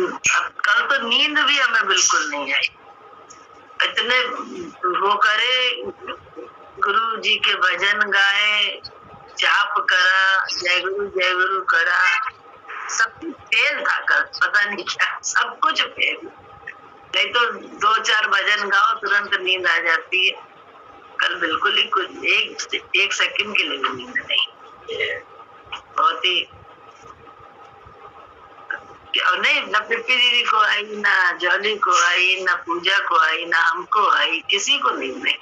अब कल तो नींद भी हमें बिल्कुल नहीं आई। इतने वो करे, गुरु जी के भजन गाए, जाप करा, जय गुरु करा, सब कुछ फेल था कल, पता नहीं क्या, सब कुछ फेल। नहीं तो 2-4 भजन गाओ तुरंत नींद आ जाती है। कल बिल्कुल ही कुछ एक सेकंड के लिए भी नींद नहीं। बहुत ही नहीं, न पिप्पी दीदी को आई, ना जॉली को आई, ना पूजा को आई, ना हमको आई, किसी को नींद नहीं,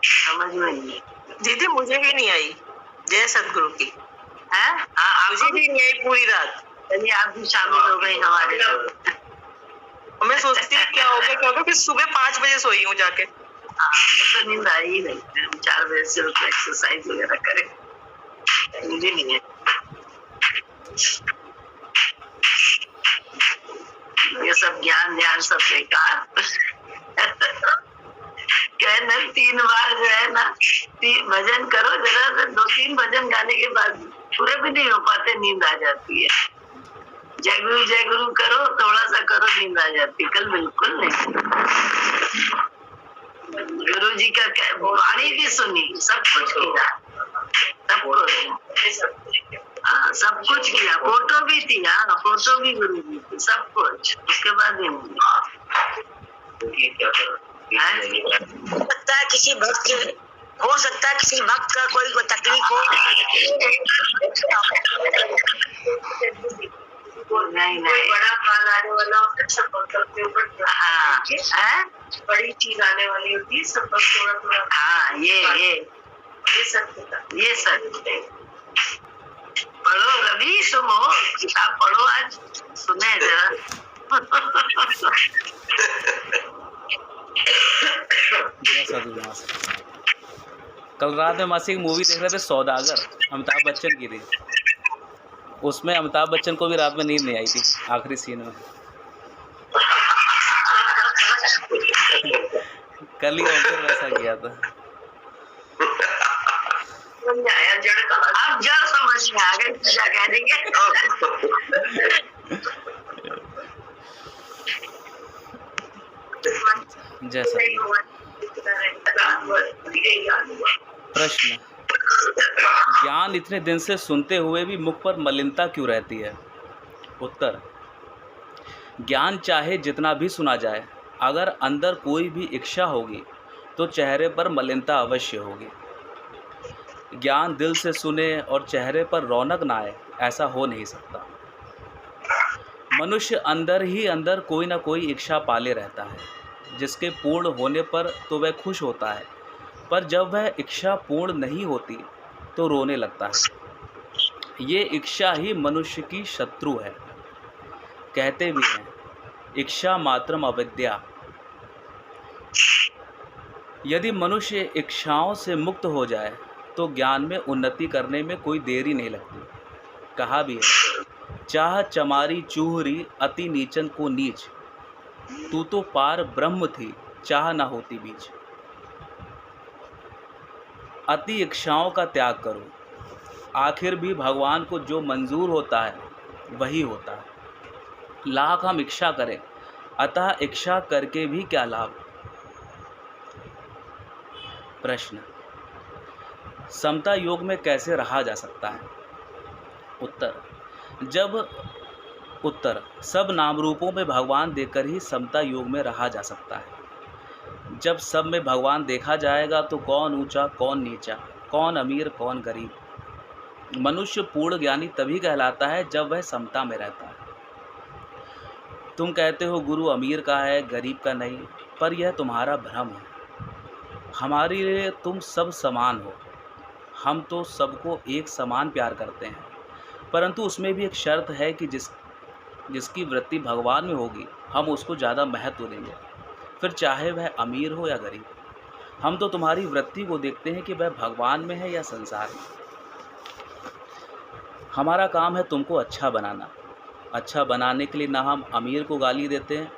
समझ में नहीं। दीदी मुझे भी नहीं आई, जय सतगुरु की। है मुझे भी नहीं आई पूरी रात। चलिए आप भी शामिल हो गई हमारे साथ। मैं सोचती हूँ क्या हो गया, क्योंकि सुबह 5 बजे सोई हूँ जाके। मुझे तो नींद आई ही नहीं। 4 बजे से उठ एक्सरसाइज वगैरह करें, मुझे नहीं है। ये सब ज्ञान ध्यान सब बेकार। कहना 3 बार जो है ना, भजन करो, जरा से 2-3 भजन गाने के बाद पूरे भी नहीं हो पाते, नींद आ जाती है। जय गुरु करो, थोड़ा सा करो, नींद आ जाती। कल बिल्कुल नहीं। गुरु जी का वाणी भी सुनी, सब कुछ किया, सब कुछ, हाँ सब कुछ किया। फोटो भी थी, हाँ फोटो भी गुरु जी थी, सब कुछ। उसके बाद भी नहीं। हो सकता है किसी भक्त, हो सकता है किसी भक्त का कोई तकलीफ हो। नहीं बड़ा माल आने वाला होता है, सब भक्तों के ऊपर। हाँ बड़ी चीज आने वाली होती है, सब भक्त थोड़ा। हाँ ये सत्य। पढ़ो रवि, सुनो किताब पढ़ो, आज सुने जरा। कल रात में मासी की मूवी देख रहे थे, सौदागर, अमिताभ बच्चन की थी। उसमें अमिताभ बच्चन को भी रात में नींद नहीं आई थी आखिरी सीन में। कल ही ऑब्जर्व वैसा किया था। अब जड़ समझ में आ गई क्या कहने के। जैसा प्रश्न, ज्ञान इतने दिन से सुनते हुए भी मुख पर मलिनता क्यों रहती है? उत्तर, ज्ञान चाहे जितना भी सुना जाए, अगर अंदर कोई भी इच्छा होगी तो चेहरे पर मलिनता अवश्य होगी। ज्ञान दिल से सुने और चेहरे पर रौनक ना आए, ऐसा हो नहीं सकता। मनुष्य अंदर ही अंदर कोई ना कोई इच्छा पाले रहता है, जिसके पूर्ण होने पर तो वह खुश होता है, पर जब वह इच्छा पूर्ण नहीं होती तो रोने लगता है। ये इच्छा ही मनुष्य की शत्रु है। कहते भी हैं, इच्छा मात्रम अविद्या। यदि मनुष्य इच्छाओं से मुक्त हो जाए तो ज्ञान में उन्नति करने में कोई देरी नहीं लगती। कहा भी है, चाह चमारी चूहरी अति नीचन को नीच, तू तो पार ब्रह्म थी चाह ना होती बीच। अति इच्छाओं का त्याग करो, आखिर भी भगवान को जो मंजूर होता है वही होता है। लाख हम इच्छा करें, अतः इच्छा करके भी क्या लाभ। प्रश्न, समता योग में कैसे रहा जा सकता है? उत्तर, सब नाम रूपों में भगवान देखकर ही समता योग में रहा जा सकता है। जब सब में भगवान देखा जाएगा तो कौन ऊंचा कौन नीचा, कौन अमीर कौन गरीब। मनुष्य पूर्ण ज्ञानी तभी कहलाता है जब वह समता में रहता है। तुम कहते हो गुरु अमीर का है गरीब का नहीं, पर यह तुम्हारा भ्रम है। हमारे लिए तुम सब समान हो। हम तो सबको एक समान प्यार करते हैं, परंतु उसमें भी एक शर्त है कि जिसकी वृत्ति भगवान में होगी हम उसको ज़्यादा महत्व देंगे, फिर चाहे वह अमीर हो या गरीब। हम तो तुम्हारी वृत्ति को देखते हैं कि वह भगवान में है या संसार में। हमारा काम है तुमको अच्छा बनाना। अच्छा बनाने के लिए ना हम अमीर को गाली देते हैं,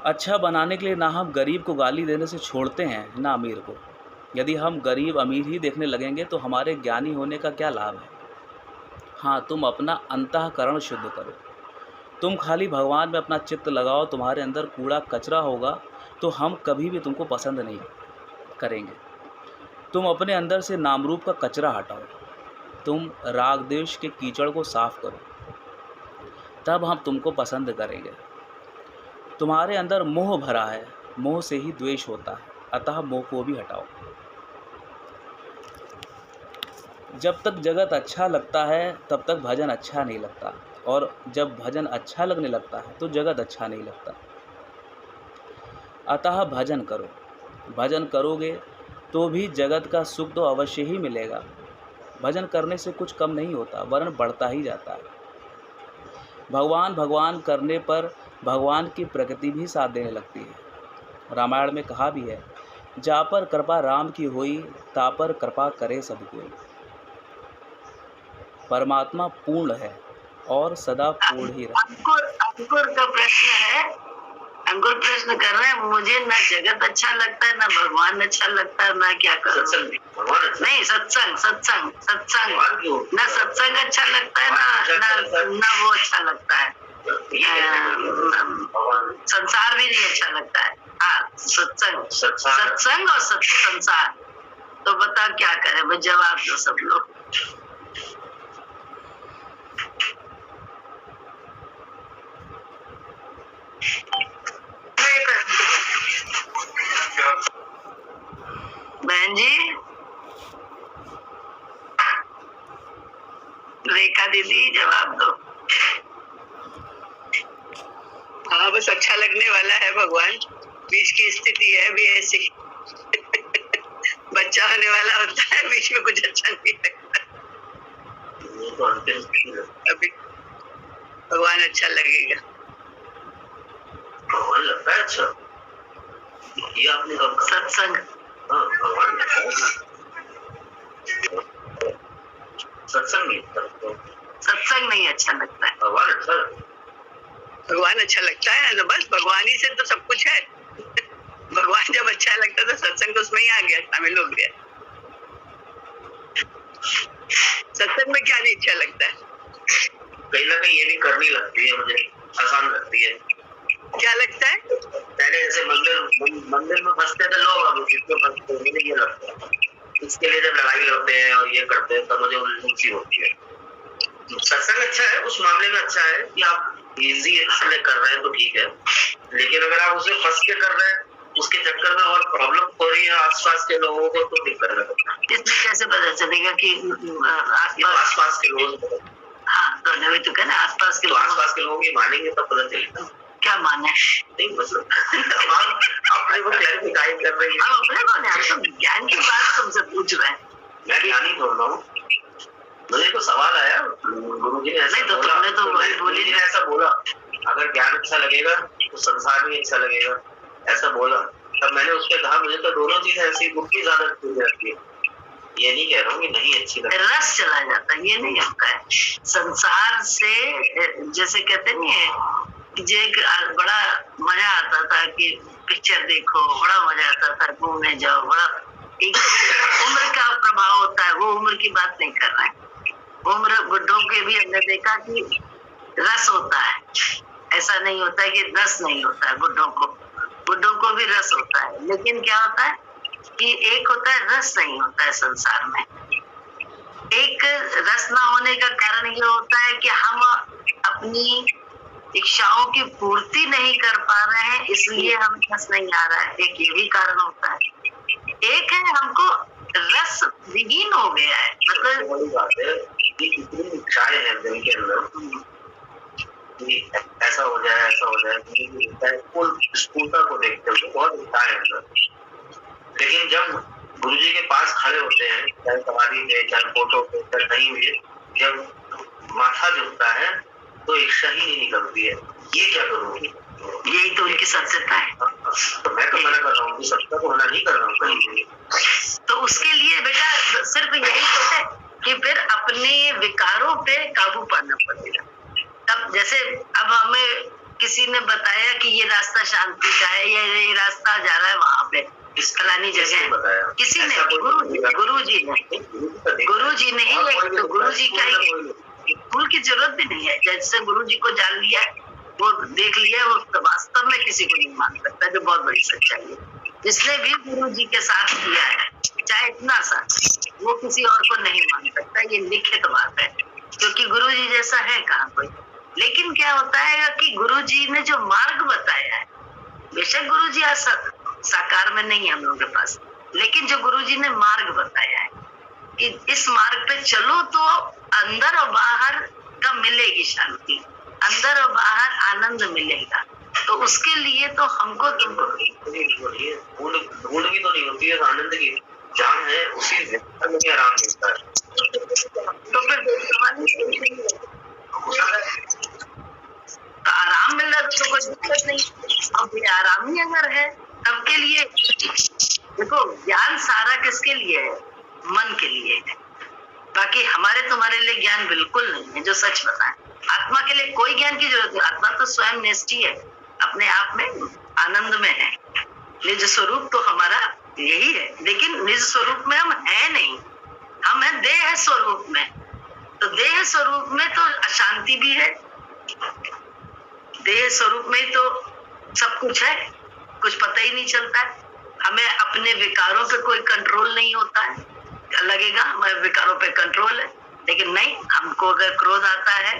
अच्छा बनाने के लिए ना हम गरीब को गाली देने से छोड़ते हैं, ना अमीर को। यदि हम गरीब अमीर ही देखने लगेंगे तो हमारे ज्ञानी होने का क्या लाभ है। हाँ, तुम अपना अंतःकरण शुद्ध करो, तुम खाली भगवान में अपना चित्त लगाओ, तुम्हारे अंदर कूड़ा कचरा होगा तो हम कभी भी तुमको पसंद नहीं करेंगे। तुम अपने अंदर से नाम रूप का कचरा हटाओ, तुम राग द्वेष के कीचड़ को साफ करो, तब हम तुमको पसंद करेंगे। तुम्हारे अंदर मोह भरा है, मोह से ही द्वेष होता है, अतः मोह को भी हटाओ। जब तक जगत अच्छा लगता है तब तक भजन अच्छा नहीं लगता, और जब भजन अच्छा लगने लगता है तो जगत अच्छा नहीं लगता। अतः भजन करो। भजन करोगे तो भी जगत का सुख तो अवश्य ही मिलेगा। भजन करने से कुछ कम नहीं होता, वरन बढ़ता ही जाता है। भगवान भगवान करने पर भगवान की प्रकृति भी साथ देने लगती है। रामायण में कहा भी है, जा पर कृपा राम की होई, ता पर कृपा करे सब कोई। परमात्मा पूर्ण है और सदा पूर्ण ही रहे। अंकुर का प्रश्न है, अंकुर प्रश्न कर रहे हैं, मुझे ना जगत अच्छा लगता है, ना भगवान अच्छा लगता है, ना क्या करूं। नहीं, सत्संग ना सत्संग अच्छा लगता है, ना वो अच्छा लगता है, संसार भी नहीं अच्छा लगता है। हाँ, सत्संग और संसार। तो बता क्या करें, बस जवाब दो सब लोग। बहन जी, रेखा दीदी जवाब दो। हाँ, बस अच्छा लगने वाला है भगवान। बीच की स्थिति है भी ऐसी। बच्चा होने वाला होता है, बीच में कुछ अच्छा नहीं लगता। अभी भगवान अच्छा लगेगा। भगवान लगता है अच्छा, ये आपने कब सत्संग। भगवान सत्संग नहीं अच्छा लगता है। भगवान अच्छा लगता है तो बस भगवान ही से तो सब कुछ है। भगवान जब अच्छा लगता तो सत्संग तो उसमें ही आ गया, शामिल हो गया। सत्संग में क्या नहीं अच्छा लगता है? कहीं ना कहीं ये भी करनी लगती है, मुझे आसान लगती है। क्या लगता है? पहले जैसे मंदिर में फंसते थे लोग, अब इसमें फंसते हैं, मुझे ये लगता है। इसके लिए जब लड़ाई लड़ते हैं और ये करते हैं तब मुझे उल्टी होती है। सत्संग अच्छा है, उस मामले में अच्छा है कि आप इजी इसलिए कर रहे हैं तो ठीक है, लेकिन अगर आप उसे फंस के कर रहे हैं, उसके चक्कर में और प्रॉब्लम हो रही है आसपास के लोगों को, तो दिक्कत है। इसमें कैसे पता चलेगा कि आसपास के लोग? हाँ, तो नहीं तो कहना आसपास के लोग ये मानेंगे तब पता चलेगा। क्या माने? नहीं मतलब अपने को क्लैरिफाई कर रहे हैं। हम अपने को नहीं, हम तो ज्ञान की बात तुमसे पूछ रहे हैं। मैं ज्ञान ही बोल रहा हूँ। मुझे तो सवाल आया, गुरुजी ने ऐसा बोला, तुमने तो वही बोली ने ऐसा बोला, अगर ज्ञान अच्छा लगेगा तो संसार भी अच्छा लगेगा, ऐसा बोला। तब मैंने उससे कहा मुझे तो दोनों चीजें ऐसी बुद्धि ज्यादा अच्छी लगती है। ये नहीं कह रहा हूँ कि नहीं अच्छी लगती, रस चला जाता है, ये नहीं होता है। संसार से जैसे कहते नहीं है कि एक बड़ा मजा आता था कि पिक्चर देखो, बड़ा मजा आता था घूमने जाओ, बड़ा एक उम्र का प्रभाव होता है। वो उम्र की बात नहीं कर रहे हैं। उम्र बुड्ढों के भी हमने देखा कि रस होता है, ऐसा नहीं होता है कि रस नहीं होता है। बुड्ढों को भी रस होता है, लेकिन क्या होता है कि एक होता है रस नहीं होता है संसार में। एक रस ना होने का कारण ये होता है कि हम अपनी इच्छाओं की पूर्ति नहीं कर पा रहे हैं, इसलिए हम रस नहीं आ रहा है। एक ये भी कारण होता है। एक है हमको रस विहीन हो गया है, मतलब बड़ी बात है कि इतनी इच्छाएं हैं दिल के अंदर कि ऐसा हो जाए, ऐसा हो जाए। स्थूलता को देखते हुए बहुत इच्छाएं हैं अंदर, लेकिन जब गुरुजी के पास खड़े होते हैं, चाहे समाधि में, चाहे फोटो पे, चाहे कहीं भी, जब माथा झुकता है तो इच्छा ही नहीं निकलती है। ये क्या करूँगी? यही तो उनकी सत्यता है। तो मैं तो मना कर रहा हूँ, सत्ता को मना नहीं कर रहा हूँ कहीं भी। तो उसके लिए बेटा सिर्फ यही तो है कि फिर अपने विकारों पे काबू पाना पड़ेगा। तब जैसे अब हमें किसी ने बताया कि ये रास्ता शांति का है, ये रास्ता जा रहा है वहां पे, इस फलानी जगह बताया, किसी ने, गुरुजी ने ही, तो गुरुजी का ही, फूल की जरूरत भी नहीं है। जैसे गुरुजी को जान लिया वो देख लिया, वो तो वास्तव में किसी को नहीं मान सकता, जो बहुत बड़ी सच्चाई है। जिसने भी गुरु जी के साथ किया है, चाहे इतना सा, वो किसी और को नहीं मान सकता, ये लिखित बात है, क्योंकि गुरु जी जैसा है कहाँ कोई। लेकिन क्या होता है कि गुरु जी ने जो मार्ग बताया है, बेशक गुरु जी आज साकार में नहीं है हम लोगों के पास, लेकिन जो गुरु जी ने मार्ग बताया है कि इस मार्ग पे चलो तो अंदर और बाहर का मिलेगी शांति, अंदर और बाहर आनंद मिलेगा। तो उसके लिए तो हमको तुमको ढूंढ की तो नहीं होती है, आनंद की जहाँ है उसी जगह में आराम मिलता है। तो फिर आराम मिल रहा तो कोई दिक्कत नहीं। अब ये आराम ही अगर है सबके लिए, देखो ज्ञान सारा किसके लिए है? मन के लिए है। बाकी हमारे तुम्हारे लिए ज्ञान बिल्कुल नहीं है, जो सच बताएं। आत्मा के लिए कोई ज्ञान की जरूरत नहीं, आत्मा तो स्वयं निष्ठी है, अपने आप में आनंद में है। निज स्वरूप तो हमारा यही है, लेकिन निज स्वरूप में हम है नहीं, हम है देह स्वरूप में। तो देह स्वरूप में तो अशांति भी है, देह स्वरूप में तो सब कुछ है, कुछ पता ही नहीं चलता है। हमें अपने विकारों पे कोई कंट्रोल नहीं होता है, लगेगा हमारे विकारों पे कंट्रोल है, लेकिन नहीं, हमको अगर क्रोध आता है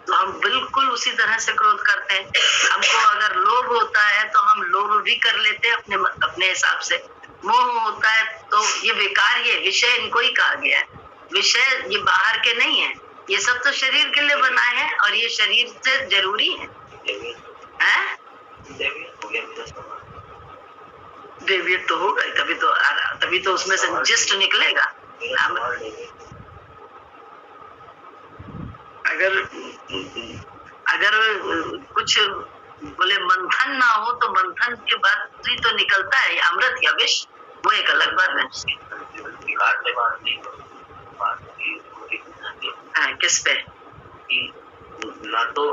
तो हम बिल्कुल उसी तरह से क्रोध करते हैं। हमको अगर लोभ होता है तो हम लोभ भी कर लेते हैं अपने हिसाब से। मोह होता है तो ये विकार, ये विषय इनको ही कहा गया है, विषय ये बाहर के नहीं है, ये सब तो शरीर के लिए बनाए हैं और ये शरीर से जरूरी है। देवियत तो होगा, तभी तो उसमें से जिस्ट निकलेगा। अगर कुछ बोले मंथन ना हो तो मंथन के बाद ही तो निकलता है अमृत या विष, वो एक अलग बात है। किस पे? ना तो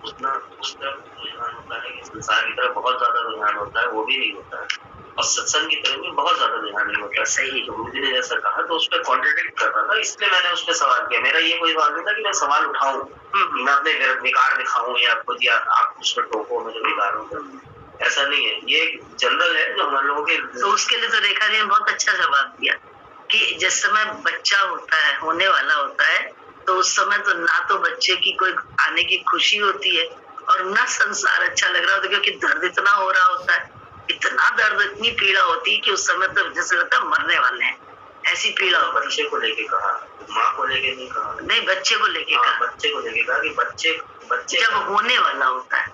उसका रुझान होता है कि संसार की तरफ बहुत ज्यादा रुझान होता है, वो भी नहीं होता है, और सत्संग की तरफ भी बहुत ज्यादा रुझान नहीं होता है। सही। तो गुरु जी ने जैसा कहा तो उस पर कॉन्ट्रडिक्ट कर रहा था, इसलिए मैंने उस पर सवाल किया। मेरा ये कोई सवाल नहीं था कि मैं सवाल उठाऊं, मैं अपने विकार दिखाऊं या खुद या आप उस पर टोको मुझे विकारों पर, ऐसा नहीं है। ये जनरल है जो हम लोगों के। तो उसके लिए तो रेखा जी ने बहुत अच्छा जवाब दिया कि जिस समय बच्चा होता है, होने वाला होता है, तो उस समय तो ना तो बच्चे की कोई आने की खुशी होती है और ना संसार अच्छा लग रहा होता है, क्योंकि दर्द इतना हो रहा होता है, इतना दर्द, इतनी पीड़ा होती है कि उस समय तो जैसे लगता है मरने वाले हैं, ऐसी पीड़ा होती है। बच्चे को लेके कहा, माँ को लेके नहीं कहा। नहीं, बच्चे को लेके कहा। बच्चे को लेके कहा कि बच्चे जब होने वाला होता है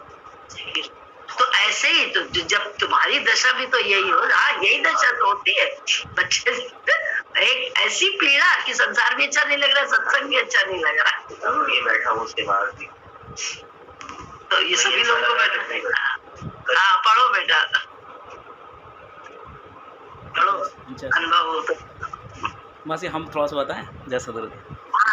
तो ऐसे ही तो जब तुम्हारी दशा भी तो यही हो, हाँ यही दशा तो होती है बच्चे, एक ऐसी पीड़ा कि संसार भी अच्छा नहीं लग रहा, सत्संग भी अच्छा नहीं लग रहा। ये बैठा उसके बाद भी तो ये सभी लोगों को बैठा, हाँ पढ़ो बेटा, पढ़ो, अनुभव हो तो। मासी हम थोड़ा सा बताएं, जैसा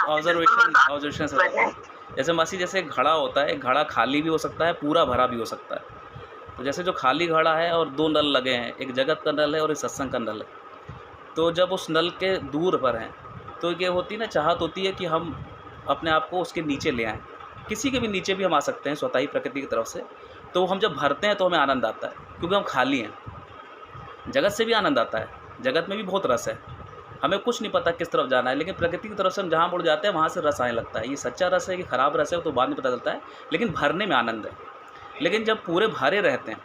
ऑब्जर्वेशन से बताएं। जैसे मासी, जैसे घड़ा होता है, घड़ा खाली भी हो सकता है, पूरा भरा भी हो सकता है। तो जैसे जो खाली घड़ा है और दो नल लगे हैं, एक जगत का नल है और एक सत्संग का नल है, तो जब उस नल के दूर पर हैं तो ये होती ना, चाहत होती है कि हम अपने आप को उसके नीचे ले आएँ, किसी के भी नीचे भी हम आ सकते हैं स्वतः ही प्रकृति की तरफ से। तो हम जब भरते हैं तो हमें आनंद आता है, क्योंकि हम खाली हैं। जगत से भी आनंद आता है, जगत में भी बहुत रस है, हमें कुछ नहीं पता किस तरफ जाना है, लेकिन प्रकृति की तरफ से हम जहाँ मुड़ जाते हैं वहाँ से रस आने लगता है। ये सच्चा रस है कि खराब रस है तो बाद में पता चलता है, लेकिन भरने में आनंद है। लेकिन जब पूरे भरे रहते हैं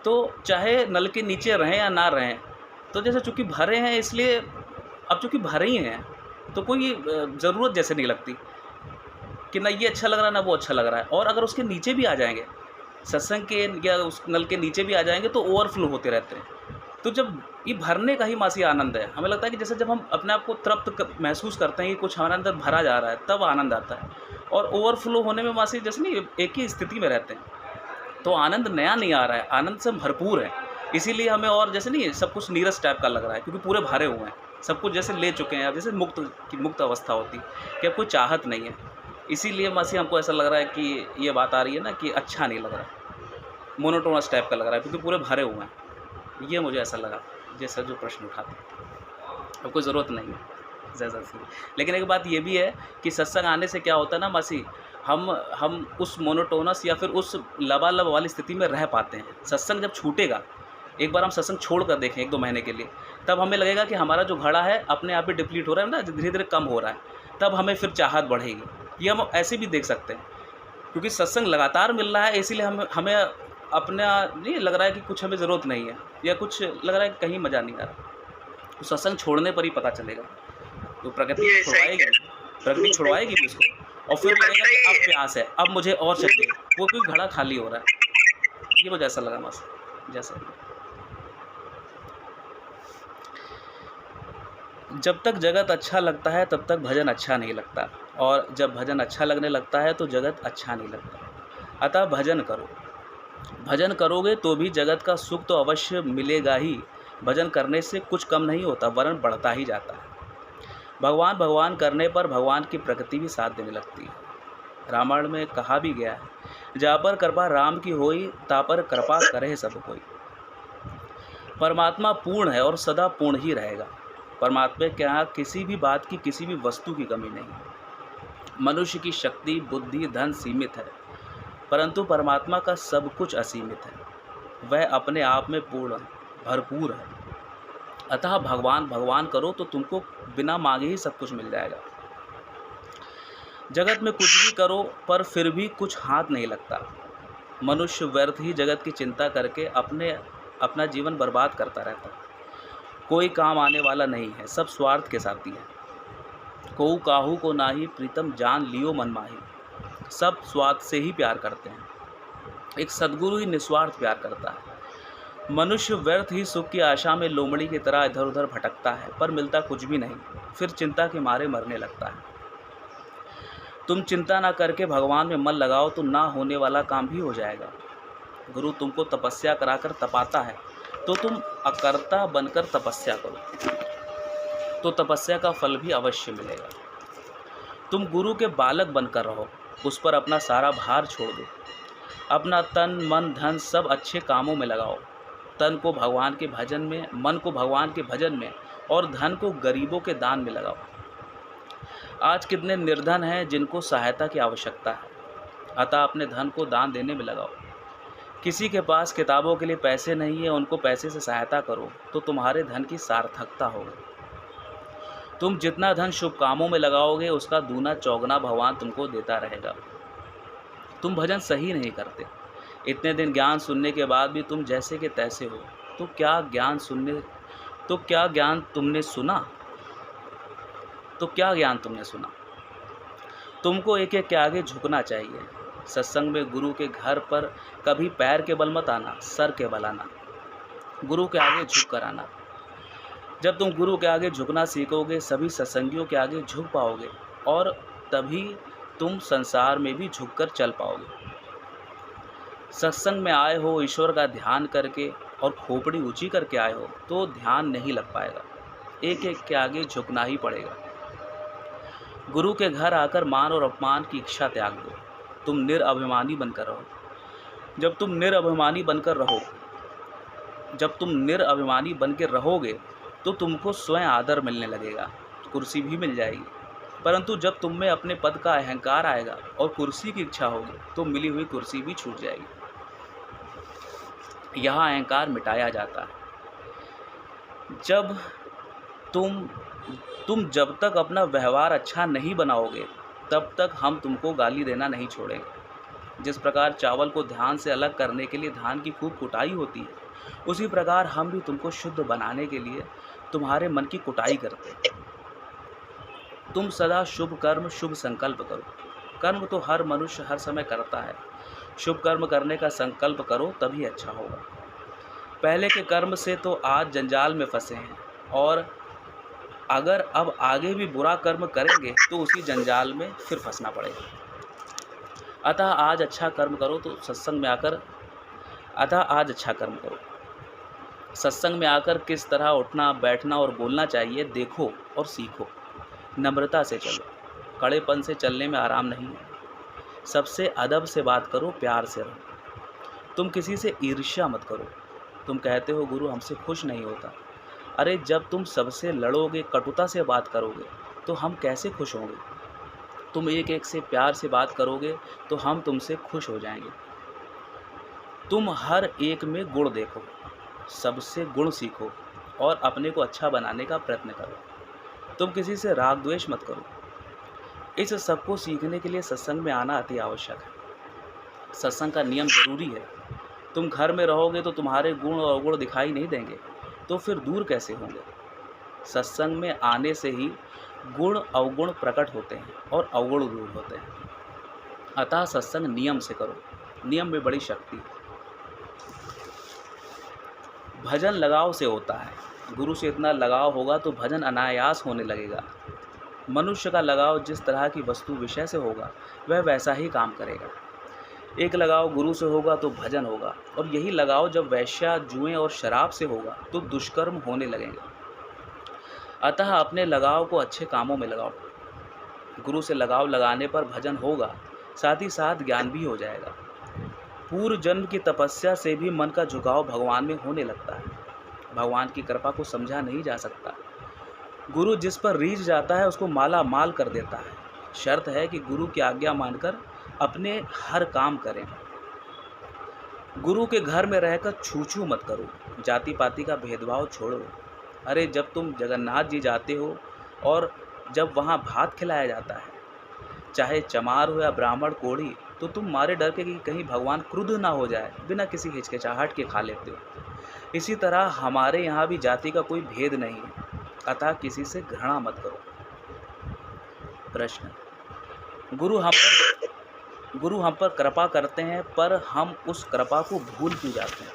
तो चाहे नल के नीचे रहें या ना रहें, तो जैसे चूँकि भरे हैं इसलिए अब चूँकि भरे ही हैं तो कोई ज़रूरत जैसे नहीं लगती कि ना ये अच्छा लग रहा है ना वो अच्छा लग रहा है। और अगर उसके नीचे भी आ जाएंगे, सत्संग के या उस नल के नीचे भी आ जाएंगे, तो ओवरफ्लो होते रहते हैं। तो जब ये भरने का ही मासी आनंद है, हमें लगता है कि जैसे जब हम अपने आप को तृप्त महसूस करते हैं कि कुछ हमारे अंदर भरा जा रहा है, तब आनंद आता है। और ओवरफ्लो होने में मासी जैसे नहीं एक ही स्थिति में रहते हैं, तो आनंद नया नहीं आ रहा है, आनंद से भरपूर है। इसीलिए हमें और जैसे नहीं सब कुछ नीरस टाइप का लग रहा है, क्योंकि पूरे भरे हुए हैं, सब कुछ जैसे ले चुके हैं। अब जैसे मुक्त अवस्था होती कि अब कोई चाहत नहीं है। इसीलिए मासी हमको ऐसा लग रहा है कि ये बात आ रही है ना कि अच्छा नहीं लग रहा है, मोनोटोनस टाइप का लग रहा है, क्योंकि पूरे भरे हुए हैं। ये मुझे ऐसा लगा जैसा जो प्रश्न उठाते हैं। अब कोई ज़रूरत नहीं है ज़्यादा सी। लेकिन एक बात ये भी है कि सत्संग आने से क्या होता है ना मासी, हम उस मोनोटोनस या फिर उस लबालब वाली स्थिति में रह पाते हैं। सत्संग जब छूटेगा, एक बार हम सत्संग छोड़ कर देखें 1-2 महीने के लिए, तब हमें लगेगा कि हमारा जो घड़ा है अपने आप ही डिप्लीट हो रहा है ना, धीरे धीरे कम हो रहा है, तब हमें फिर चाहत बढ़ेगी। ये हम ऐसे भी देख सकते हैं, क्योंकि सत्संग लगातार मिल रहा है, इसीलिए हमें अपना नहीं लग रहा है कि कुछ हमें ज़रूरत नहीं है, या कुछ लग रहा है कि कहीं मज़ा नहीं आ रहा। तो सत्संग छोड़ने पर ही पता चलेगा। तो प्रकृति छुड़वाएगी भी उसको, और फिर लगेगा कि अब प्यास है, अब मुझे और चाहिए, वो भी घड़ा खाली हो रहा है। ये मुझे ऐसा लगा बस, जैसा जब तक जगत अच्छा लगता है तब तक भजन अच्छा नहीं लगता, और जब भजन अच्छा लगने लगता है तो जगत अच्छा नहीं लगता। अतः भजन करो। भजन करोगे तो भी जगत का सुख तो अवश्य मिलेगा ही। भजन करने से कुछ कम नहीं होता, वरन बढ़ता ही जाता है। भगवान भगवान करने पर भगवान की प्रकृति भी साथ देने लगती है। रामायण में कहा भी गया है, जा पर कृपा राम की होई, ता पर कृपा करे सब कोई। परमात्मा पूर्ण है और सदा पूर्ण ही रहेगा। परमात्मा के यहाँ किसी भी बात की, किसी भी वस्तु की कमी नहीं। मनुष्य की शक्ति, बुद्धि, धन सीमित है, परंतु परमात्मा का सब कुछ असीमित है। वह अपने आप में पूर्ण है, भरपूर है। अतः भगवान भगवान करो तो तुमको बिना मांगे ही सब कुछ मिल जाएगा। जगत में कुछ भी करो पर फिर भी कुछ हाथ नहीं लगता। मनुष्य व्यर्थ ही जगत की चिंता करके अपना जीवन बर्बाद करता रहता है। कोई काम आने वाला नहीं है, सब स्वार्थ के साथी है। कोऊ काहू को नाही, प्रीतम जान लियो मन माही। सब स्वार्थ से ही प्यार करते हैं, एक सद्गुरु ही निस्वार्थ प्यार करता है। मनुष्य व्यर्थ ही सुख की आशा में लोमड़ी की तरह इधर उधर भटकता है, पर मिलता कुछ भी नहीं, फिर चिंता के मारे मरने लगता है। तुम चिंता ना करके भगवान में मन लगाओ तो ना होने वाला काम भी हो जाएगा। गुरु तुमको तपस्या कराकर तपाता है, तो तुम अकर्ता बनकर तपस्या करो, तो तपस्या का फल भी अवश्य मिलेगा। तुम गुरु के बालक बनकर रहो, उस पर अपना सारा भार छोड़ दो। अपना तन मन धन सब अच्छे कामों में लगाओ। तन को भगवान के भजन में, मन को भगवान के भजन में, और धन को गरीबों के दान में लगाओ। आज कितने निर्धन हैं जिनको सहायता की आवश्यकता है, अतः अपने धन को दान देने में लगाओ। किसी के पास किताबों के लिए पैसे नहीं है, उनको पैसे से सहायता करो, तो तुम्हारे धन की सार्थकता होगी। तुम जितना धन शुभ कामों में लगाओगे, उसका दूना चौगुना भगवान तुमको देता रहेगा। तुम भजन सही नहीं करते। इतने दिन ज्ञान सुनने के बाद भी तुम जैसे के तैसे हो, तो क्या ज्ञान तुमने सुना? तुमको एक एक के आगे झुकना चाहिए। सत्संग में गुरु के घर पर कभी पैर के बल मत आना, सर के बल आना। गुरु के आगे झुक कर आना। जब तुम गुरु के आगे झुकना सीखोगे, सभी सत्संगियों के आगे झुक पाओगे, और तभी तुम संसार में भी झुककर चल पाओगे। सत्संग में आए हो ईश्वर का ध्यान करके और खोपड़ी ऊंची करके आए हो, तो ध्यान नहीं लग पाएगा। एक एक के आगे झुकना ही पड़ेगा। गुरु के घर आकर मान और अपमान की इच्छा त्याग दो। तुम निरअभिमानी बनकर रहो। जब तुम निरअभिमानी बनकर रहोगे तो तुमको स्वयं आदर मिलने लगेगा, कुर्सी भी मिल जाएगी। परंतु जब तुम में अपने पद का अहंकार आएगा और कुर्सी की इच्छा होगी, तो मिली हुई कुर्सी भी छूट जाएगी। यहाँ अहंकार मिटाया जाता है। जब तुम जब तक अपना व्यवहार अच्छा नहीं बनाओगे, तब तक हम तुमको गाली देना नहीं छोड़ेंगे। जिस प्रकार चावल को धान से अलग करने के लिए धान की खूब कुटाई होती है, उसी प्रकार हम भी तुमको शुद्ध बनाने के लिए तुम्हारे मन की कुटाई करते हैं। तुम सदा शुभ कर्म, शुभ संकल्प करो। कर्म तो हर मनुष्य हर समय करता है। शुभ कर्म करने का संकल्प करो, तभी अच्छा होगा। पहले के कर्म से तो आज जंजाल में फंसे हैं, और अगर अब आगे भी बुरा कर्म करेंगे तो उसी जंजाल में फिर फंसना पड़ेगा। अतः आज अच्छा कर्म करो, तो सत्संग में आकर किस तरह उठना, बैठना और बोलना चाहिए देखो और सीखो। नम्रता से चलो, कड़ेपन से चलने में आराम नहीं है। सबसे अदब से बात करो, प्यार से रहो। तुम किसी से ईर्ष्या मत करो। तुम कहते हो गुरु हमसे खुश नहीं होता। अरे जब तुम सबसे लड़ोगे, कटुता से बात करोगे, तो हम कैसे खुश होंगे? तुम एक एक से प्यार से बात करोगे तो हम तुमसे खुश हो जाएंगे। तुम हर एक में गुण देखो, सबसे गुण सीखो और अपने को अच्छा बनाने का प्रयत्न करो। तुम किसी से राग द्वेष मत करो। इस सब को सीखने के लिए सत्संग में आना अति आवश्यक है। सत्संग का नियम जरूरी है। तुम घर में रहोगे तो तुम्हारे गुण और अवगुण दिखाई नहीं देंगे, तो फिर दूर कैसे होंगे? सत्संग में आने से ही गुण अवगुण प्रकट होते हैं और अवगुण दूर होते हैं। अतः सत्संग नियम से करो। नियम में बड़ी शक्ति है। भजन लगाव से होता है। गुरु से इतना लगाव होगा तो भजन अनायास होने लगेगा। मनुष्य का लगाव जिस तरह की वस्तु विषय से होगा वह वैसा ही काम करेगा। एक लगाव गुरु से होगा तो भजन होगा, और यही लगाव जब वैश्या, जुएं और शराब से होगा तो दुष्कर्म होने लगेंगे। अतः अपने लगाव को अच्छे कामों में लगाओ। गुरु से लगाव लगाने पर भजन होगा, साथ ही साथ ज्ञान भी हो जाएगा। पूर्व जन्म की तपस्या से भी मन का झुकाव भगवान में होने लगता है। भगवान की कृपा को समझा नहीं जा सकता। गुरु जिस पर रीझ जाता है उसको माला माल कर देता है। शर्त है कि गुरु की आज्ञा मानकर अपने हर काम करें। गुरु के घर में रहकर छू छू मत करो। जाति पाति का भेदभाव छोड़ो। अरे जब तुम जगन्नाथ जी जाते हो और जब वहाँ भात खिलाया जाता है, चाहे चमार हो या ब्राह्मण कोढ़ी, तो तुम मारे डर के कि कहीं भगवान क्रुद्ध ना हो जाए, बिना किसी हिचकिचाहट के खा लेते हो। इसी तरह हमारे यहाँ भी जाति का कोई भेद नहीं है, अतः किसी से घृणा मत करो। प्रश्न: गुरु हम पर कृपा करते हैं, पर हम उस कृपा को भूल क्यों जाते हैं?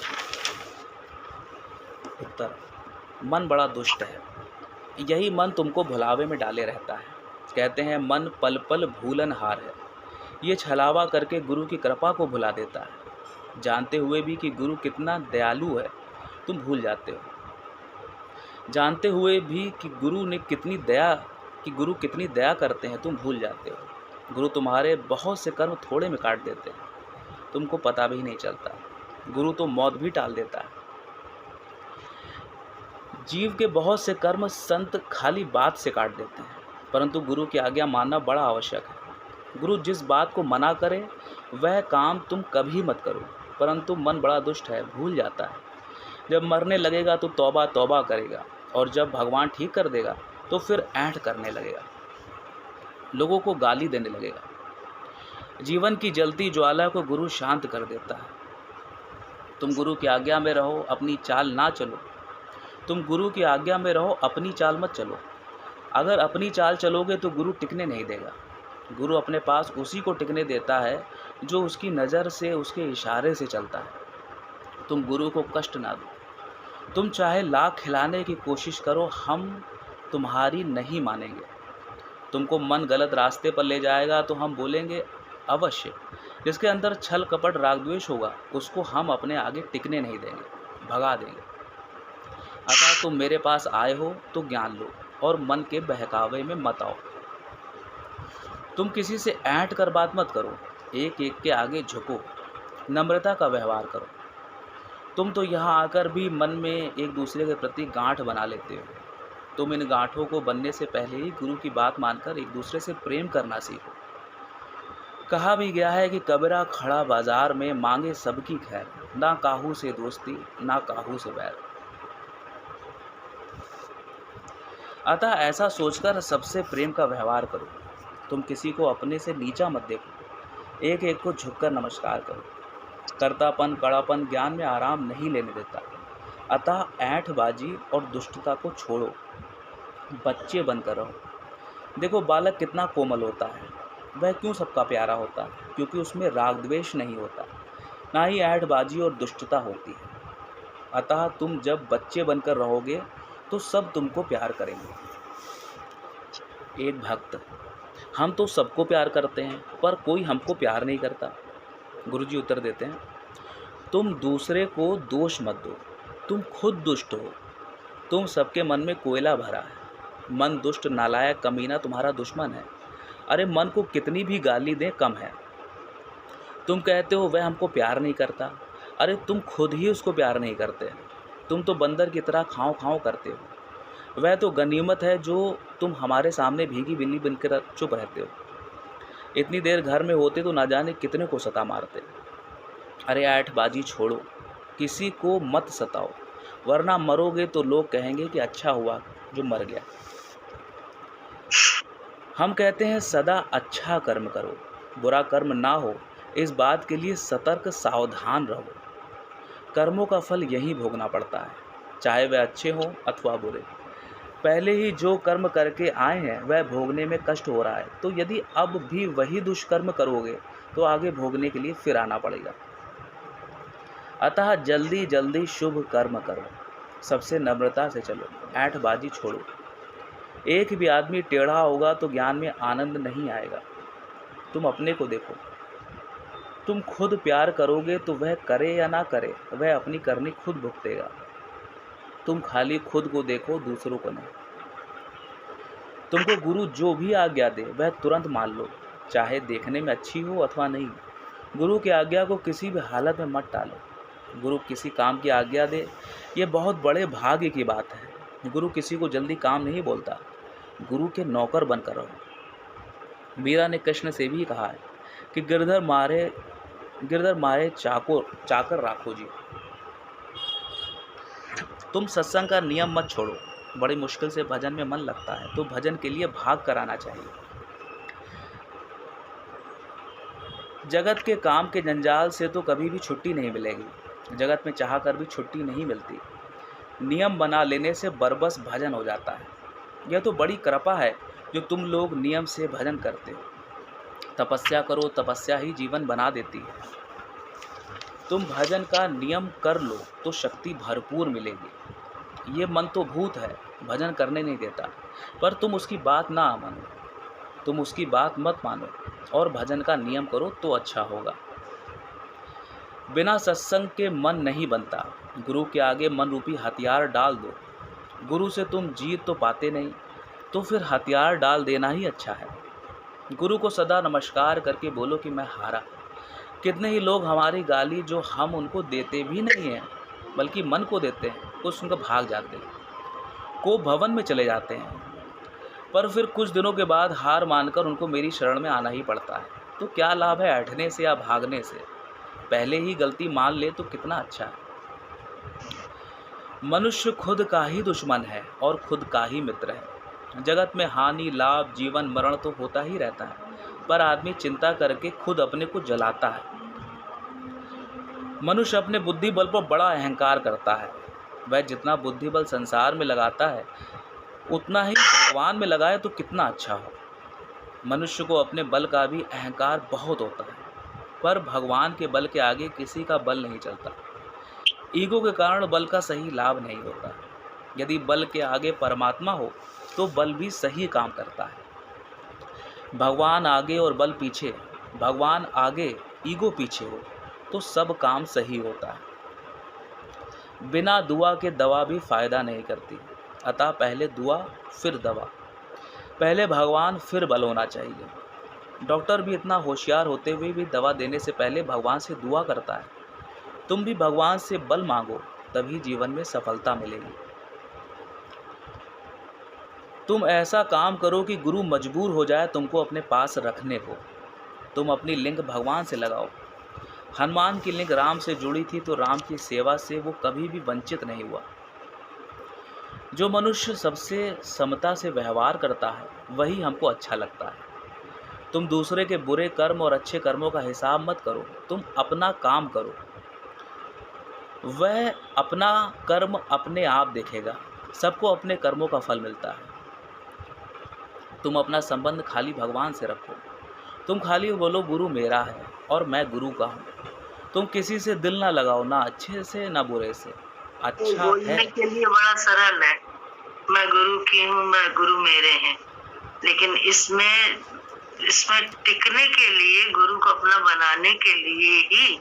उत्तर: मन बड़ा दुष्ट है। यही मन तुमको भुलावे में डाले रहता है। कहते हैं मन पल पल भूलनहार है। ये छलावा करके गुरु की कृपा को भुला देता है। जानते हुए भी कि गुरु कितना दयालु है, तुम भूल जाते हो। जानते हुए भी कि गुरु कितनी दया करते हैं, तुम भूल जाते हो। गुरु तुम्हारे बहुत से कर्म थोड़े में काट देते हैं, तुमको पता भी नहीं चलता। गुरु तो मौत भी टाल देता है। जीव के बहुत से कर्म संत खाली बात से काट देते हैं, परंतु गुरु की आज्ञा मानना बड़ा आवश्यक है। गुरु जिस बात को मना करे वह काम तुम कभी मत करो, परंतु मन बड़ा दुष्ट है, भूल जाता है। जब मरने लगेगा तो तौबा तौबा करेगा, और जब भगवान ठीक कर देगा तो फिर ऐंठ करने लगेगा, लोगों को गाली देने लगेगा। जीवन की जलती ज्वाला को गुरु शांत कर देता है। तुम गुरु की आज्ञा में रहो, अपनी चाल ना चलो। तुम गुरु की आज्ञा में रहो, अपनी चाल मत चलो। अगर अपनी चाल चलोगे तो गुरु टिकने नहीं देगा। गुरु अपने पास उसी को टिकने देता है जो उसकी नज़र से, उसके इशारे से चलता है। तुम गुरु को कष्ट ना दो। तुम चाहे लाख खिलाने की कोशिश करो, हम तुम्हारी नहीं मानेंगे। तुमको मन गलत रास्ते पर ले जाएगा तो हम बोलेंगे अवश्य। जिसके अंदर छल कपट राग द्वेष होगा उसको हम अपने आगे टिकने नहीं देंगे, भगा देंगे। अतः तुम मेरे पास आए हो तो ज्ञान लो और मन के बहकावे में मत आओ। तुम किसी से ऐंठ कर बात मत करो, एक एक के आगे झुको, नम्रता का व्यवहार करो। तुम तो यहाँ आकर भी मन में एक दूसरे के प्रति गांठ बना लेते हो। तुम इन गांठों को बनने से पहले ही गुरु की बात मानकर एक दूसरे से प्रेम करना सीखो। कहा भी गया है कि कबीरा खड़ा बाजार में मांगे सबकी खैर, ना काहू से दोस्ती ना काहू से बैर। अतः ऐसा सोचकर सबसे प्रेम का व्यवहार करो। तुम किसी को अपने से नीचा मत देखो, एक एक को झुककर नमस्कार करो। कर्तापन कड़ापन ज्ञान में आराम नहीं लेने देता। अतः ऐंठबाजी और दुष्टता को छोड़ो, बच्चे बनकर रहो। देखो बालक कितना कोमल होता है, वह क्यों सबका प्यारा होता है? क्योंकि उसमें राग द्वेष नहीं होता, ना ही ऐंठबाजी और दुष्टता होती है। अतः तुम जब बच्चे बनकर रहोगे तो सब तुमको प्यार करेंगे। एक भक्त: हम तो सबको प्यार करते हैं, पर कोई हमको प्यार नहीं करता। गुरुजी उत्तर देते हैं, तुम दूसरे को दोष मत दो, तुम खुद दुष्ट हो। तुम सबके मन में कोयला भरा है। मन दुष्ट नालायक कमीना तुम्हारा दुश्मन है। अरे मन को कितनी भी गाली दें कम है। तुम कहते हो वह हमको प्यार नहीं करता, अरे तुम खुद ही उसको प्यार नहीं करते। तुम तो बंदर की तरह खाओ खाओ करते हो। वह तो गनीमत है जो तुम हमारे सामने भीगी बिल्ली बनकर चुप रहते हो। इतनी देर घर में होते तो ना जाने कितने को सता मारते। अरे ऐठबाजी छोड़ो, किसी को मत सताओ, वरना मरोगे तो लोग कहेंगे कि अच्छा हुआ जो मर गया। हम कहते हैं सदा अच्छा कर्म करो, बुरा कर्म ना हो, इस बात के लिए सतर्क सावधान रहो। कर्मों का फल यहीं भोगना पड़ता है, चाहे वह अच्छे हों अथवा बुरे। पहले ही जो कर्म करके आए हैं वह भोगने में कष्ट हो रहा है, तो यदि अब भी वही दुष्कर्म करोगे तो आगे भोगने के लिए फिर आना पड़ेगा। अतः जल्दी जल्दी शुभ कर्म करो, सबसे नम्रता से चलो, ऐठबाजी छोड़ो। एक भी आदमी टेढ़ा होगा तो ज्ञान में आनंद नहीं आएगा। तुम अपने को देखो, तुम खुद प्यार करोगे तो वह करे या ना करे, वह अपनी करनी खुद भुगतेगा। तुम खाली खुद को देखो, दूसरों को नहीं। तुमको गुरु जो भी आज्ञा दे वह तुरंत मान लो, चाहे देखने में अच्छी हो अथवा नहीं। गुरु की आज्ञा को किसी भी हालत में मत टालो। गुरु किसी काम की आज्ञा दे, ये बहुत बड़े भाग्य की बात है। गुरु किसी को जल्दी काम नहीं बोलता, गुरु के नौकर बनकर रहो। मीरा ने कृष्ण से भी कहा है कि गिरधर मारे चाकर राखो जी। तुम सत्संग का नियम मत छोड़ो। बड़ी मुश्किल से भजन में मन लगता है तो भजन के लिए भाग कराना चाहिए। जगत के काम के जंजाल से तो कभी भी छुट्टी नहीं मिलेगी। जगत में चाह कर भी छुट्टी नहीं मिलती। नियम बना लेने से बरबस भजन हो जाता है। यह तो बड़ी कृपा है जो तुम लोग नियम से भजन करते हो। तपस्या करो, तपस्या ही जीवन बना देती है। तुम भजन का नियम कर लो तो शक्ति भरपूर मिलेगी। ये मन तो भूत है, भजन करने नहीं देता, पर तुम उसकी बात ना मानो, तुम उसकी बात मत मानो और भजन का नियम करो तो अच्छा होगा। बिना सत्संग के मन नहीं बनता। गुरु के आगे मन रूपी हथियार डाल दो। गुरु से तुम जीत तो पाते नहीं, तो फिर हथियार डाल देना ही अच्छा है। गुरु को सदा नमस्कार करके बोलो कि मैं हारा। कितने ही लोग हमारी गाली जो हम उनको देते भी नहीं हैं बल्कि मन को देते हैं, कुछ सुनकर भाग जाते हैं, को भवन में चले जाते हैं, पर फिर कुछ दिनों के बाद हार मानकर उनको मेरी शरण में आना ही पड़ता है। तो क्या लाभ है ऐठने से या भागने से? पहले ही गलती मान ले तो कितना अच्छा है। मनुष्य खुद का ही दुश्मन है और खुद का ही मित्र है। जगत में हानि लाभ जीवन मरण तो होता ही रहता है, पर आदमी चिंता करके खुद अपने को जलाता है। मनुष्य अपने बुद्धि बल पर बड़ा अहंकार करता है। वह जितना बुद्धि बल संसार में लगाता है उतना ही भगवान में लगाए तो कितना अच्छा हो। मनुष्य को अपने बल का भी अहंकार बहुत होता है, पर भगवान के बल के आगे किसी का बल नहीं चलता। ईगो के कारण बल का सही लाभ नहीं होता। यदि बल के आगे परमात्मा हो तो बल भी सही काम करता है। भगवान आगे और बल पीछे, भगवान आगे ईगो पीछे हो तो सब काम सही होता है। बिना दुआ के दवा भी फायदा नहीं करती। अतः पहले दुआ फिर दवा, पहले भगवान फिर बल होना चाहिए। डॉक्टर भी इतना होशियार होते हुए भी दवा देने से पहले भगवान से दुआ करता है। तुम भी भगवान से बल मांगो, तभी जीवन में सफलता मिलेगी। तुम ऐसा काम करो कि गुरु मजबूर हो जाए तुमको अपने पास रखने को। तुम अपनी लिंक भगवान से लगाओ। हनुमान की लिंक राम से जुड़ी थी तो राम की सेवा से वो कभी भी वंचित नहीं हुआ। जो मनुष्य सबसे समता से व्यवहार करता है वही हमको अच्छा लगता है। तुम दूसरे के बुरे कर्म और अच्छे कर्मों का हिसाब मत करो, तुम अपना काम करो। वह अपना कर्म अपने आप देखेगा। सबको अपने कर्मों का फल मिलता है। तुम अपना संबंध खाली भगवान से रखो। तुम खाली बोलो गुरु मेरा है और मैं गुरु का हूँ। तुम किसी से दिल ना लगाओ, ना अच्छे से ना बुरे से। अच्छा बोलने है के लिए बड़ा सरल है, मैं गुरु की हूँ, मैं गुरु मेरे हैं, लेकिन इसमें टिकने के लिए, गुरु को अपना बनाने के लिए ही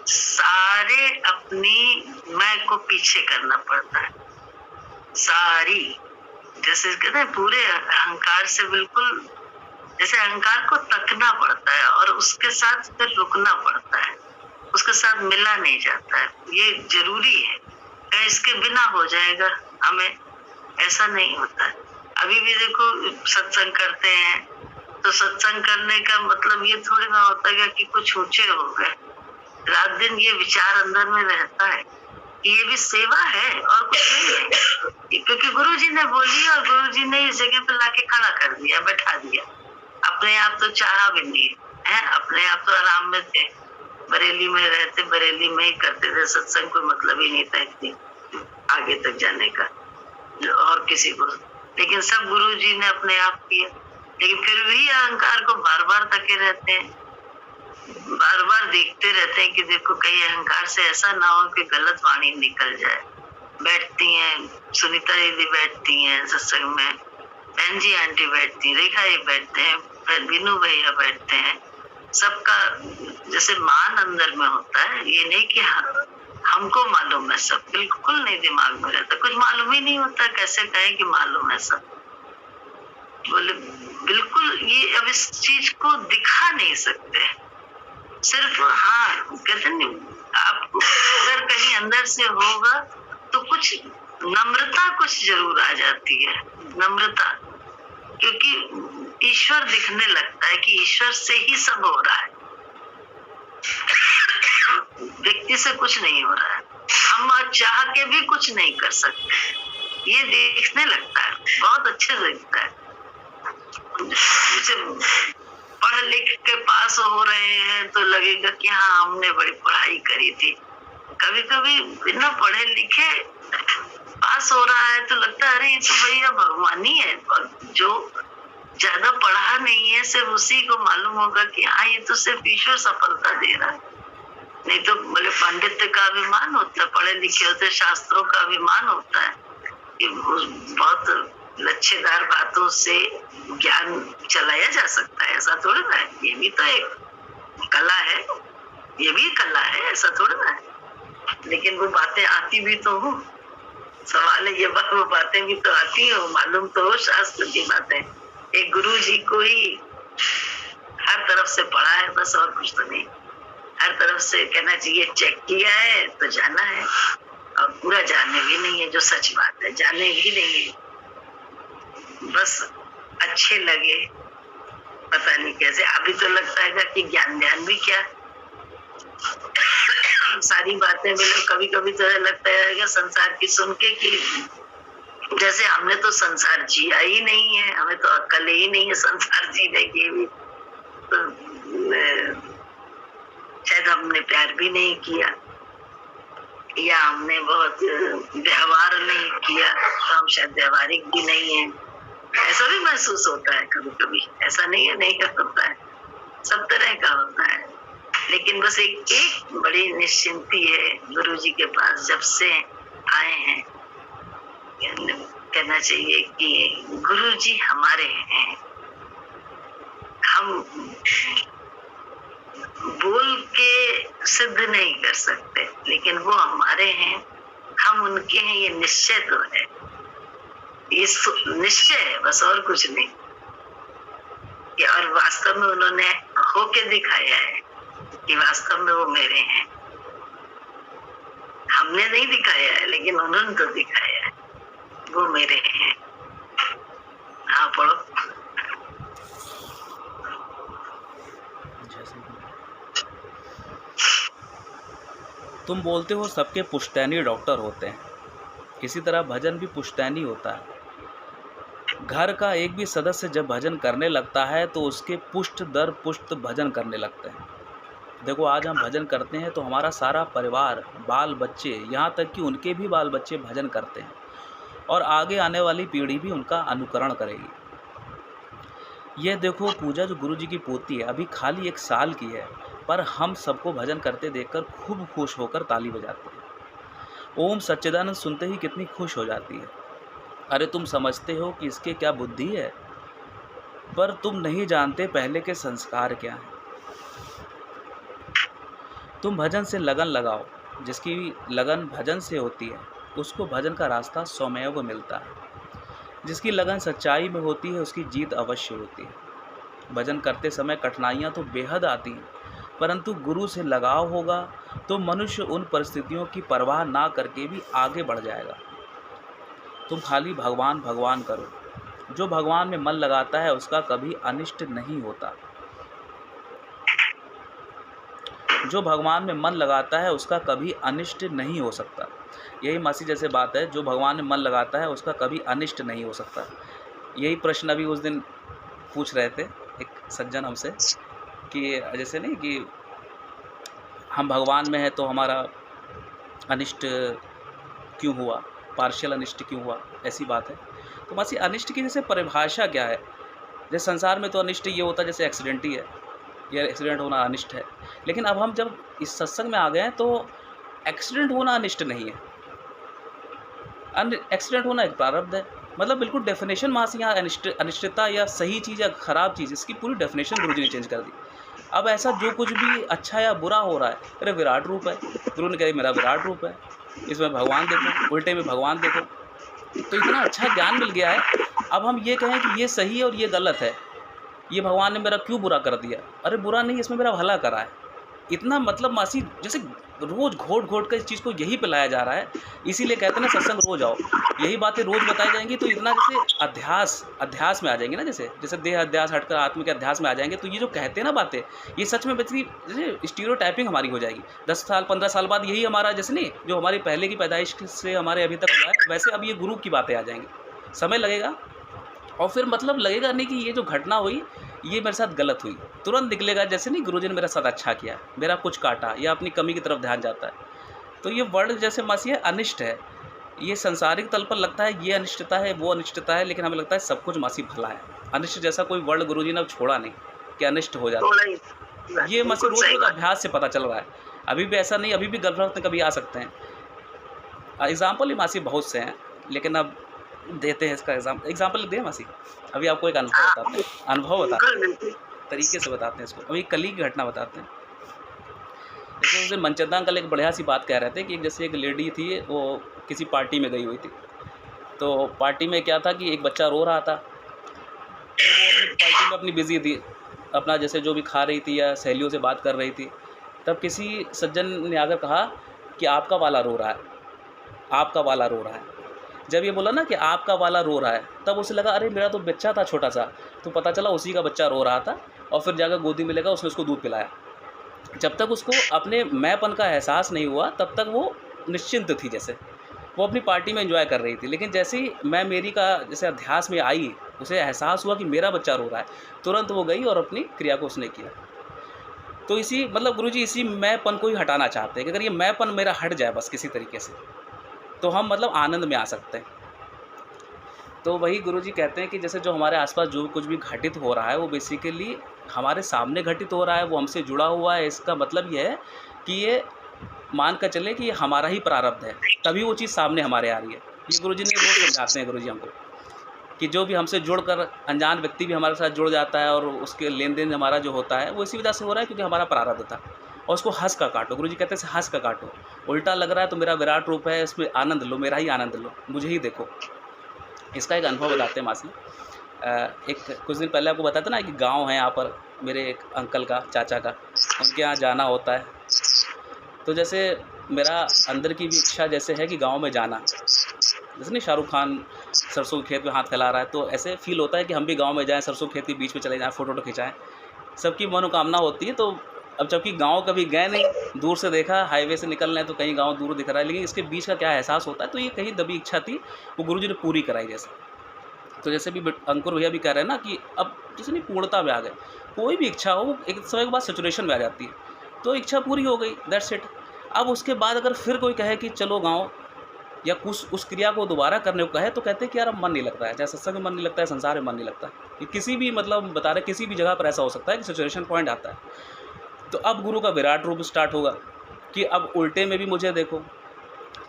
सारे अपनी मैं को पीछे करना पड़ता है। सारी, जैसे कहते हैं पूरे अहंकार से, बिल्कुल जैसे अहंकार को तकना पड़ता है और उसके साथ फिर रुकना पड़ता है, उसके साथ मिला नहीं जाता है। ये जरूरी है, इसके बिना हो जाएगा, हमें ऐसा नहीं होता है। अभी भी देखो सत्संग करते हैं तो सत्संग करने का मतलब ये थोड़ी ना होता है कि कुछ ऊंचे हो गए। रात दिन ये विचार अंदर में रहता है कि ये भी सेवा है और कुछ नहीं है, क्योंकि गुरु जी ने बोली और गुरु जी ने इस जगह पे लाके खड़ा कर दिया, बैठा दिया। अपने आप तो चाहा भी नहीं है, अपने आप तो आराम में थे, बरेली में रहते, बरेली में ही करते थे सत्संग, कोई मतलब ही नहीं था इतनी आगे तक जाने का और किसी को। लेकिन सब गुरु जी ने अपने आप किया, लेकिन फिर भी अहंकार को बार बार तके रहते हैं, बार बार देखते रहते हैं कि देखो कहीं अहंकार से ऐसा ना हो कि गलत वाणी निकल जाए। बैठती हैं सुनीता दीदी, बैठती हैं सत्संग में, बहन जी आंटी बैठती, रेखा जी बैठते हैं, फिर बीनू भैया बैठते हैं। सबका जैसे मान अंदर में होता है, ये नहीं कि हमको मालूम है सब, बिल्कुल नहीं दिमाग में रहता, कुछ मालूम ही नहीं होता, कैसे कहें कि मालूम है सब। बोले बिल्कुल, ये अब इस चीज को दिखा नहीं सकते, सिर्फ हाँ कहते नहीं, आपको अगर कहीं अंदर से होगा तो कुछ नम्रता कुछ जरूर आ जाती है, नम्रता, क्योंकि ईश्वर दिखने लगता है कि ईश्वर से ही सब हो रहा है, व्यक्ति से कुछ नहीं हो रहा है, हम चाह के भी कुछ नहीं कर सकते, ये देखने लगता है, बहुत अच्छे से दिखता है। जैसे पढ़ लिख के पास हो रहे हैं तो लगेगा कि हाँ हमने बड़ी पढ़ाई करी थी, कभी कभी बिना पढ़े लिखे पास हो रहा है तो लगता है अरे ये तो भैया भगवान ही है, और जो ज्यादा पढ़ा नहीं है सिर्फ उसी को मालूम होगा कि हाँ ये तो सिर्फ ईश्वर सफलता दे रहा है। नहीं तो बोले पांडित्य का अभिमान होता है, पढ़े लिखे होते शास्त्रों का अभिमान होता है कि बहुत लच्छेदार बातों से ज्ञान चलाया जा सकता है, ऐसा थोड़ा ना है, ये भी तो एक कला है, ये भी कला है, ऐसा थोड़ा ना है। लेकिन वो बातें आती भी तो हो, सवाल है ये बात, वो बातें भी तो आती हो, मालूम तो हो शास्त्र की बातें। एक गुरु जी को ही हर तरफ से पढ़ा है, बस और कुछ तो नहीं, हर तरफ से कहना चाहिए चेक किया है तो जाना है, और पूरा जाने भी नहीं है, जो सच बात है, जाने भी नहीं है, बस अच्छे लगे, पता नहीं कैसे। अभी तो लगता है कि ज्ञान ध्यान भी क्या सारी बातें मिले, कभी कभी तो लगता है संसार की सुन के कि जैसे हमने तो संसार जिया ही नहीं है, हमें तो अक्ल ही नहीं है संसार जीने की भी, तो शायद हमने प्यार भी नहीं किया या हमने बहुत व्यवहार नहीं किया, तो हम शायद व्यवहारिक भी नहीं है, ऐसा भी महसूस होता है कभी कभी। ऐसा नहीं है नहीं होता है, सब तरह का होता है। लेकिन बस एक बड़ी निश्चिंती है, गुरु जी के पास जब से आए हैं कहना चाहिए कि गुरु जी हमारे हैं, हम बोल के सिद्ध नहीं कर सकते, लेकिन वो हमारे हैं, हम उनके हैं, ये निश्चय तो है, ये निश्चय है, बस और कुछ नहीं। और वास्तव में उन्होंने होके दिखाया है कि वास्तव में वो मेरे हैं, हमने नहीं दिखाया है लेकिन उन्होंने तो दिखाया है, वो मेरे हैं। हाँ पढ़ो। तुम बोलते हो सबके पुश्तैनी डॉक्टर होते हैं, किसी तरह भजन भी पुश्तैनी होता है। घर का एक भी सदस्य जब भजन करने लगता है तो उसके पुष्ट दर पुष्ट भजन करने लगते हैं। देखो आज हम भजन करते हैं तो हमारा सारा परिवार, बाल बच्चे, यहाँ तक कि उनके भी बाल बच्चे भजन करते हैं और आगे आने वाली पीढ़ी भी उनका अनुकरण करेगी। यह देखो पूजा जो गुरु जी की पोती है, अभी खाली 1 साल की है, पर हम सबको भजन करते देखकर खूब खुश होकर ताली बजाते हैं। ओम सच्चिदानंद सुनते ही कितनी खुश हो जाती है। अरे तुम समझते हो कि इसके क्या बुद्धि है, पर तुम नहीं जानते पहले के संस्कार क्या हैं। तुम भजन से लगन लगाओ, जिसकी लगन भजन से होती है उसको भजन का रास्ता स्वयं मिलता है। जिसकी लगन सच्चाई में होती है उसकी जीत अवश्य होती है। भजन करते समय कठिनाइयाँ तो बेहद आती हैं, परंतु गुरु से लगाव होगा तो मनुष्य उन परिस्थितियों की परवाह ना करके भी आगे बढ़ जाएगा। तुम खाली भगवान भगवान करो, जो भगवान में मन लगाता है उसका कभी अनिष्ट नहीं होता। जो भगवान में मन लगाता है उसका कभी अनिष्ट नहीं हो सकता। यही मासी जैसे बात है, जो भगवान में मन लगाता है उसका कभी अनिष्ट नहीं हो सकता। यही प्रश्न अभी उस दिन पूछ रहे थे एक सज्जन हमसे कि जैसे नहीं कि हम भगवान में हैं तो हमारा अनिष्ट क्यों हुआ, पार्शियल अनिष्ट क्यों हुआ, ऐसी बात है। तो मासी अनिष्ट की जैसे परिभाषा क्या है? जैसे संसार में तो अनिष्ट ये होता है जैसे एक्सीडेंट ही है, या एक्सीडेंट होना अनिष्ट है। लेकिन अब हम जब इस सत्संग में आ गए हैं तो एक्सीडेंट होना अनिष्ट नहीं है, एक्सीडेंट होना एक प्रारब्ध है। मतलब बिल्कुल डेफिनेशन मासी यहाँ अनिश्चितता या सही चीज़ या ख़राब चीज़, इसकी पूरी डेफिनेशन गुरु जी ने चेंज कर दी। अब ऐसा जो कुछ भी अच्छा या बुरा हो रहा है, अरे विराट रूप है, गुरु ने कहा मेरा विराट रूप है, इसमें भगवान देखो, उल्टे में भगवान देखो। तो इतना अच्छा ज्ञान मिल गया है। अब हम ये कहें कि ये सही है और ये गलत है, ये भगवान ने मेरा क्यों बुरा कर दिया, अरे बुरा नहीं, इसमें मेरा भला करा है। इतना मतलब मासी जैसे रोज़ घोट घोट कर इस चीज़ को यही पिलाया जा रहा है। इसीलिए कहते हैं ना सत्संग रोज़ आओ, यही बातें रोज़ बताई जाएंगी तो इतना जैसे अध्यास में आ जाएंगे ना, जैसे देह अध्यास हटकर आत्म के अध्यास में आ जाएंगे। तो ये जो कहते हैं ना बातें, ये सच में बेसिकली जैसे स्टीरियोटाइपिंग हमारी हो जाएगी। 10 साल 15 साल बाद यही हमारा जैसे नहीं जो हमारी पहले की पैदाइश से हमारे अभी तक हुआ है, वैसे अब ये गुरु की बातें आ जाएंगी। समय लगेगा और फिर मतलब लगेगा नहीं कि ये जो घटना हुई ये मेरे साथ गलत हुई, तुरंत निकलेगा जैसे नहीं गुरुजी ने मेरे साथ अच्छा किया, मेरा कुछ काटा, या अपनी कमी की तरफ ध्यान जाता है। तो ये वर्ड जैसे मासी है अनिष्ट है, ये संसारिक तल पर लगता है ये अनिष्टता है वो अनिष्टता है, लेकिन हमें लगता है सब कुछ मासी भला है। अनिष्ट जैसा कोई वर्ड गुरुजी ने छोड़ा नहीं कि अनिष्ट हो जाता है। ये मासी रोज रोज अभ्यास से पता चल रहा है। अभी भी ऐसा नहीं, अभी भी गलत कभी आ सकते हैं। एग्जाम्पल ही मासी बहुत से हैं, लेकिन अब देते हैं इसका एग्जाम्पल दे मासी। अभी आपको एक अनुभव बताते हैं, तरीके से बताते हैं इसको। अभी कल ही की घटना बताते हैं। जैसे उस दिन मनचंदा अंकल एक बढ़िया सी बात कह रहे थे कि जैसे एक लेडी थी, वो किसी पार्टी में गई हुई थी। तो पार्टी में क्या था कि एक बच्चा रो रहा था, तो वो अपनी पार्टी में अपनी बिजी थी, अपना जैसे जो भी खा रही थी या सहेलियों से बात कर रही थी। तब किसी सज्जन ने आकर कहा कि आपका वाला रो रहा है, आपका वाला रो रहा है। जब ये बोला ना कि आपका वाला रो रहा है, तब उसे लगा अरे मेरा तो बच्चा था छोटा सा, तो पता चला उसी का बच्चा रो रहा था। और फिर जाकर गोदी में लेगा, उसने उसको दूध पिलाया। जब तक उसको अपने मैंपन का एहसास नहीं हुआ तब तक वो निश्चिंत थी, जैसे वो अपनी पार्टी में एंजॉय कर रही थी। लेकिन जैसे ही मैं मेरी का जैसे अध्यास में आई, उसे एहसास हुआ कि मेरा बच्चा रो रहा है, तुरंत वो गई और अपनी क्रिया को उसने किया। तो इसी मतलब गुरुजी इसी मैंपन को ही हटाना चाहते हैं कि अगर ये मैंपन मेरा हट जाए बस किसी तरीके से, तो हम मतलब आनंद में आ सकते हैं। तो वही गुरुजी कहते हैं कि जैसे जो हमारे आसपास जो कुछ भी घटित हो रहा है वो बेसिकली हमारे सामने घटित हो रहा है, वो हमसे जुड़ा हुआ है। इसका मतलब ये है कि ये मान कर चले कि ये हमारा ही प्रारब्ध है, तभी वो चीज़ सामने हमारे आ रही है। ये गुरुजी ने रोज समझाते हैं गुरुजी हमको कि जो भी हमसे जुड़कर अनजान व्यक्ति भी हमारे साथ जुड़ जाता है और उसके लेन देन हमारा जो होता है वो इसी वजह से हो रहा है क्योंकि हमारा प्रारब्ध था। और उसको हंस का काटो, गुरुजी कहते हैं हंस का काटो। उल्टा लग रहा है तो मेरा विराट रूप है, इसमें आनंद लो, मेरा ही आनंद लो, मुझे ही देखो। इसका एक अनुभव बताते हैं मासी। एक कुछ दिन पहले आपको बताया था ना कि गांव है यहाँ पर मेरे एक अंकल का, चाचा का, उनके यहाँ जाना होता है। तो जैसे मेरा अंदर की भी इच्छा जैसे है कि गांव में जाना, जैसे नहीं शाहरुख खान सरसों के खेत में हाथ फैला रहा है, तो ऐसे फील होता है कि हम भी गांव में जाएं, सरसों के खेत के बीच में चले जाएं, फ़ोटो खिंचाएं, सबकी मनोकामना होती है। तो अब जबकि गांव कभी गए नहीं, दूर से देखा, हाईवे से निकल रहे हैं तो कहीं गांव दूर दिख रहा है, लेकिन इसके बीच का क्या एहसास होता है। तो ये कहीं दबी इच्छा थी, वो गुरुजी ने पूरी कराई। जैसे तो जैसे भी अंकुर भैया भी कह रहे हैं ना कि अब जैसे नहीं पूर्णता में आ गए, कोई भी इच्छा हो एक समय के बाद सैचुरेशन में आ जाती है। तो इच्छा पूरी हो गई, दैट्स इट। अब उसके बाद अगर फिर कोई कहे कि चलो गाँव, या कुछ उस क्रिया को दोबारा करने को कहे, तो कहते हैं कि यार अब मन नहीं लगता है, चाहे सत्संग में मन नहीं लगता है, संसार में मन नहीं लगता है। कि किसी भी मतलब बता रहे किसी भी जगह पर ऐसा हो सकता है कि सिचुएशन पॉइंट आता है। तो अब गुरु का विराट रूप स्टार्ट होगा कि अब उल्टे में भी मुझे देखो।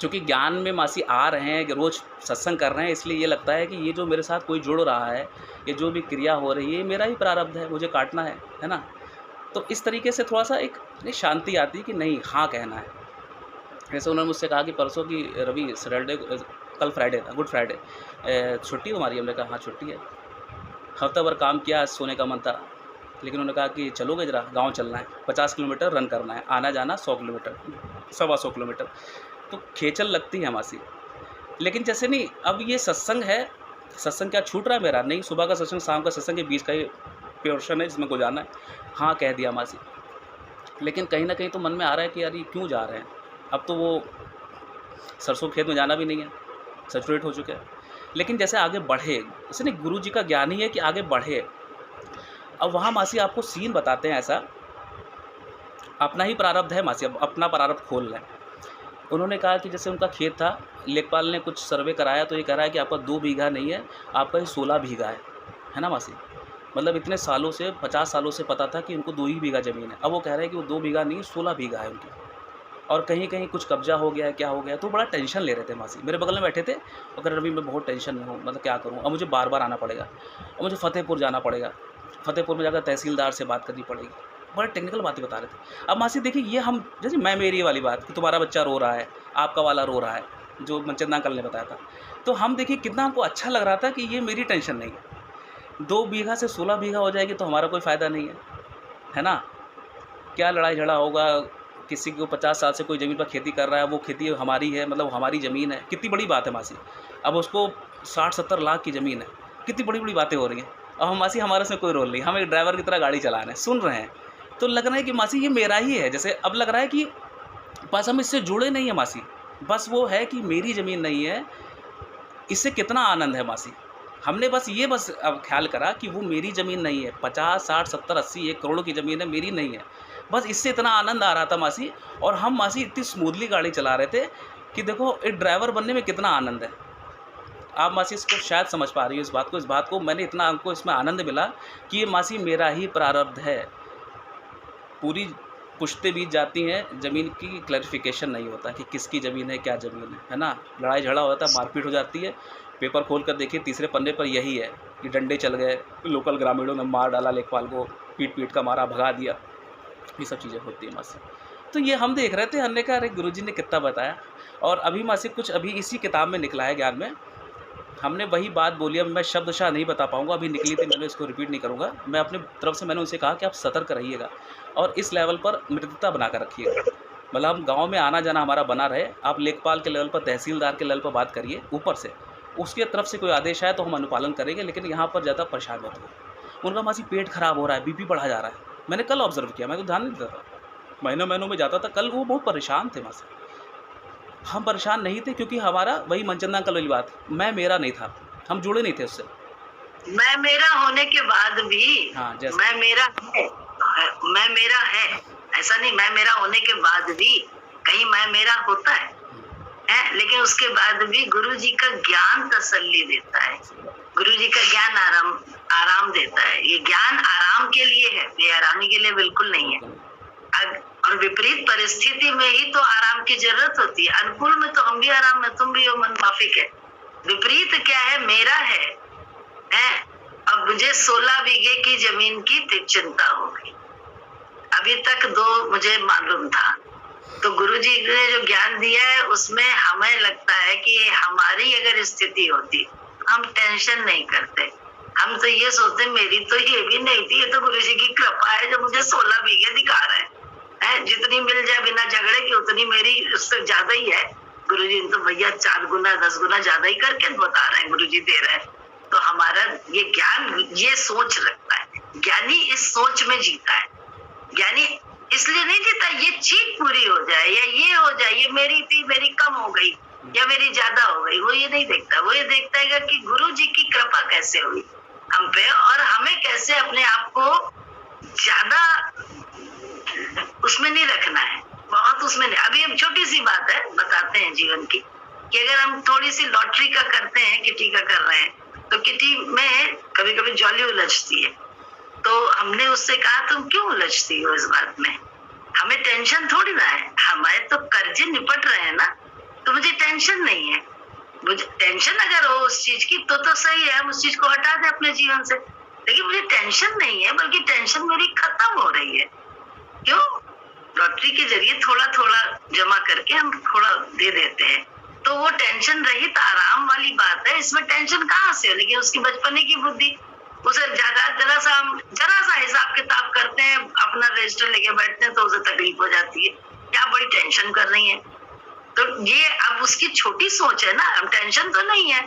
क्योंकि ज्ञान में मासी आ रहे हैं, रोज़ सत्संग कर रहे हैं, इसलिए ये लगता है कि ये जो मेरे साथ कोई जुड़ रहा है, ये जो भी क्रिया हो रही है, ये मेरा ही प्रारब्ध है, मुझे काटना है ना। तो इस तरीके से थोड़ा सा एक शांति आती है कि नहीं, हाँ कहना है। जैसे उन्होंने मुझसे कहा कि परसों की रवि सैटरडे, कल फ्राइडे था, गुड फ्राइडे, छुट्टी तुम्हारी? हमने कहा हाँ छुट्टी है। हफ्ता भर काम किया, सोने का मन था, लेकिन उन्होंने कहा कि चलोगे जरा, गांव चलना है, 50 किलोमीटर रन करना है, आना जाना 100 किलोमीटर, 125 किलोमीटर। तो खेचल लगती है मासी। लेकिन जैसे नहीं, अब ये सत्संग है सत्संग क्या छूट रहा है मेरा? नहीं, सुबह का सत्संग शाम का सत्संग के बीच का ही पोर्शन है जिसमें को जाना है। हाँ कह दिया मासी, लेकिन कहीं ना कहीं तो मन में आ रहा है कि यार ये क्यों जा रहे हैं। अब तो वो सरसों खेत में जाना भी नहीं है, सेचुरेट हो चुके हैं। लेकिन जैसे आगे बढ़े, इसलिए नहीं, गुरु जी का ज्ञान ही है कि आगे बढ़े। अब वहाँ मासी आपको सीन बताते हैं ऐसा, अपना ही प्रारब्ध है मासी, अब अपना प्रारब्ध खोल लें। उन्होंने कहा कि जैसे उनका खेत था, लेखपाल ने कुछ सर्वे कराया तो ये कह रहा है कि आपका 2 बीघा नहीं है, आपका ये 16 बीघा है ना मासी। मतलब इतने सालों से, 50 सालों से पता था कि उनको 2 ही बीघा ज़मीन है। अब वो कह रहे हैं कि वो 2 बीघा नहीं 16 बीघा है उनकी, और कहीं कहीं कुछ कब्जा हो गया है, क्या हो गया। तो बड़ा टेंशन ले रहे थे मासी, मेरे बगल में बैठे थे और कह रहे रवि मैं बहुत टेंशन में हूँ, मतलब क्या करूँ, अब मुझे बार बार आना पड़ेगा, और मुझे फतेहपुर जाना पड़ेगा, फतेहपुर में जाकर तहसीलदार से बात करनी पड़ेगी। बड़े टेक्निकल बातें बता रहे थे। अब मासी देखिए, ये हम जैसे मैं मेरी वाली बात कि तुम्हारा बच्चा रो रहा है, आपका वाला रो रहा है, जो मनचंदा अंकल ने बताया था, तो हम देखिए कितना हमको अच्छा लग रहा था कि ये मेरी टेंशन नहीं है। 2 बीघा से 16 बीघा हो जाएगी तो हमारा कोई फ़ायदा नहीं है ना। क्या लड़ाई झगड़ा होगा, किसी को 50 साल से कोई ज़मीन पर खेती कर रहा है, वो खेती हमारी है, मतलब हमारी ज़मीन है, कितनी बड़ी बात है मासी। अब उसको 60-70 लाख की ज़मीन है, कितनी बड़ी बड़ी बातें हो रही हैं। अब हम मासी हमारे से कोई रोल नहीं, हम एक ड्राइवर की तरह गाड़ी चला रहे हैं, सुन रहे हैं, तो लग रहा है कि मासी ये मेरा ही है। जैसे अब लग रहा है कि बस हम इससे जुड़े नहीं हैं मासी, बस वो है कि मेरी ज़मीन नहीं है, इससे कितना आनंद है मासी। हमने बस अब ख्याल करा कि वो मेरी ज़मीन नहीं है, 50, 60, 70, 80, 1 करोड़ की ज़मीन है, मेरी नहीं है। बस इससे इतना आनंद आ रहा था मासी, और हम मासी इतनी स्मूथली गाड़ी चला रहे थे कि देखो एक ड्राइवर बनने में कितना आनंद है। आप मासी इसको शायद समझ पा रही हो, इस बात को मैंने इतना हमको इसमें आनंद मिला कि ये मासी मेरा ही प्रारब्ध है। पूरी पुश्तें बीत जाती हैं, ज़मीन की क्लैरिफिकेशन नहीं होता कि किसकी ज़मीन है, क्या ज़मीन है ना। लड़ाई झगड़ा होता है, मारपीट हो जाती है, पेपर खोल कर देखिए तीसरे पन्ने पर यही है कि डंडे चल गए, लोकल ग्रामीणों ने मार डाला लेखपाल को, पीट का मारा, भगा दिया, ये सब चीज़ें होती हैं मासी। तो ये हम देख रहे थे, हमने कहा अरे गुरुजी ने कितना बताया। और अभी मासी कुछ अभी इसी किताब में निकला है ज्ञान में, हमने वही बात बोली। अब मैं शब्दशः नहीं बता पाऊँगा, अभी निकली थी, मैंने इसको रिपीट नहीं करूँगा। मैं अपने तरफ से मैंने उनसे कहा कि आप सतर्क रहिएगा और इस लेवल पर मृदुता बना कर रखिएगा। मतलब हम गाँव में आना जाना हमारा बना रहे, आप लेखपाल के लेवल पर, तहसीलदार के लेवल पर बात करिए ऊपर से, उसके तरफ से कोई आदेश आए तो हम अनुपालन करेंगे, लेकिन यहाँ पर ज़्यादा परेशान मत हो। उनका मासी पेट खराब हो रहा है, बीपी बढ़ा जा रहा है, मैंने कल ऑब्जर्व किया, मैं तो ध्यान नहीं देता, महीनों में जाता था, कल वो बहुत परेशान थे मासी। हम परेशान नहीं थे क्योंकि हमारा वही मनचंदा अंकल वाली बात, मैं मेरा नहीं था, हम जुड़े नहीं थे उससे। मैं मेरा होने के बाद भी, हाँ, जैसे मैं मेरा है, ऐसा नहीं, मैं मेरा होने के बाद भी कहीं मैं मेरा होता है, लेकिन उसके बाद भी गुरु जी का ज्ञान तसल्ली देता है, गुरु जी का ज्ञान आराम देता है। ये ज्ञान आराम के लिए है, बेआरामी के लिए बिल्कुल नहीं है। और विपरीत परिस्थिति में ही तो आराम की जरूरत होती है, अनुकूल में तो हम भी आराम में, तुम भी हो मन माफिक है। विपरीत क्या है, मेरा है। अब मुझे 16 बीघे की जमीन की चिंता हो गई, अभी तक 2 मुझे मालूम था। तो गुरुजी ने जो ज्ञान दिया है उसमें हमें लगता है कि हमारी अगर स्थिति होती, हम टेंशन नहीं करते, हम तो ये सोचते मेरी तो ये भी नहीं थी, ये तो गुरुजी की कृपा है जो मुझे 16 बीघे दिखा रहे हैं, जितनी मिल जाए बिना झगड़े की उतनी मेरी, उससे ज्यादा ही है। गुरुजी तो भैया 4 गुना 10 गुना ज्यादा ही करके बता रहे हैं, गुरुजी दे रहे हैं। तो हमारा ये ज्ञान, ये सोच रखता है, ज्ञानी इस सोच में जीता है। ज्ञानी इसलिए नहीं जीता ये चीज पूरी हो जाए या ये हो जाए, ये मेरी थी, मेरी कम हो गई या मेरी ज्यादा हो गई, वो ये नहीं देखता। वो ये देखता है कि गुरु जी की कृपा कैसे हुई हम पे, और हमें कैसे अपने आप को ज्यादा उसमें नहीं रखना है, बहुत उसमें नहीं। अभी हम छोटी सी बात है बताते हैं जीवन की, कि अगर हम थोड़ी सी लॉटरी का करते हैं, किटी का कर रहे हैं, तो किटी में कभी कभी जॉली उलझती है। तो हमने उससे कहा तुम क्यों उलझती हो इस बात में, हमें टेंशन थोड़ी ना है, हमारे तो कर्जे निपट रहे हैं ना, तो मुझे टेंशन नहीं है। मुझे टेंशन अगर हो उस चीज की तो सही है, हम उस चीज को हटा दें अपने जीवन से, लेकिन मुझे टेंशन नहीं है, बल्कि टेंशन मेरी खत्म हो रही है। क्यों? लॉटरी के जरिए थोड़ा थोड़ा जमा करके हम थोड़ा दे देते हैं, तो वो टेंशन रहित आराम वाली बात है। इसमें टेंशन कहाँ से हो, लेकिन उसकी बचपने की बुद्धि, उसे जरा सा हिसाब किताब करते हैं, अपना रजिस्टर लेके बैठते हैं तो उसे तकलीफ हो जाती है, क्या बड़ी टेंशन कर रही है। तो ये अब उसकी छोटी सोच है ना, अब टेंशन तो नहीं है,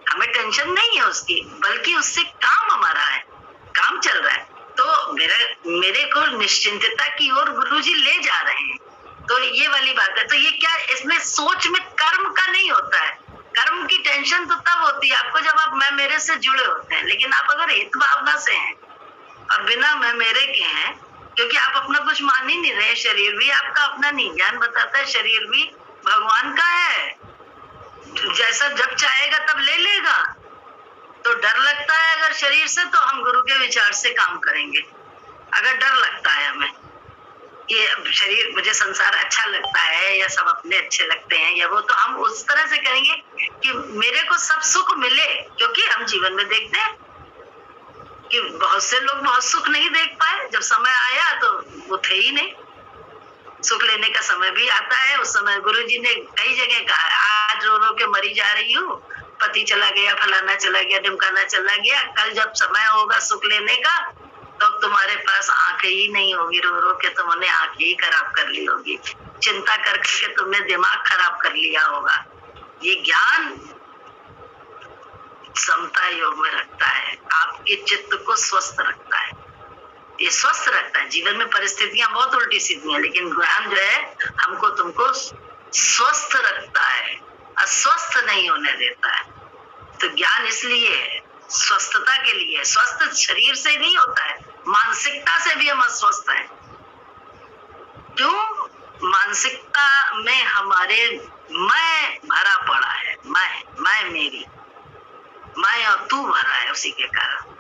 हमें टेंशन नहीं है उसकी, बल्कि उससे काम हमारा है, काम चल रहा है। तो मेरे को निश्चिंतता की ओर गुरुजी ले जा रहे हैं। तो ये वाली बात है। तो ये क्या, इसमें सोच में कर्म का नहीं होता है। कर्म की टेंशन तो तब होती है आपको जब आप मैं मेरे से जुड़े होते हैं। लेकिन आप अगर हित भावना से हैं और बिना मैं मेरे के हैं, क्योंकि आप अपना कुछ मान ही नहीं रहे, शरीर भी आपका अपना नहीं, ज्ञान बताता है शरीर भी भगवान का है, जैसा जब चाहेगा तब ले लेगा। तो डर लगता है अगर शरीर से, तो हम गुरु के विचार से काम करेंगे। अगर डर लगता है हमें ये शरीर, मुझे संसार अच्छा लगता है या सब अपने अच्छे लगते हैं या वो, तो हम उस तरह से करेंगे कि मेरे को सब सुख मिले। क्योंकि हम जीवन में देखते हैं कि बहुत से लोग बहुत सुख नहीं देख पाए, जब समय आया तो वो थे ही नहीं। सुख लेने का समय भी आता है। उस समय गुरुजी ने कई जगह कहा है, आज रो रो के मरी जा रही हूँ, पति चला गया, फलाना चला गया, ढिमकाना चला गया, कल जब समय होगा सुख लेने का तो तुम्हारे पास आंखें ही नहीं होगी, रो रो के तुमने आंखें ही खराब कर ली होगी, चिंता कर करके तुमने दिमाग खराब कर लिया होगा। ये ज्ञान समता योग में रखता है, आपके चित्त को स्वस्थ रखता है, ये स्वस्थ रखता है। जीवन में परिस्थितियां बहुत उल्टी सीधी हैं, लेकिन ज्ञान जो है हमको तुमको स्वस्थ रखता है, अस्वस्थ नहीं होने देता है। तो ज्ञान इसलिए है, स्वस्थता के लिए। स्वस्थ शरीर से नहीं होता है, मानसिकता से भी हम अस्वस्थ हैं। क्यों? मानसिकता में हमारे मैं भरा पड़ा है, मैं मेरी, मैं और तू भरा है उसी के कारण।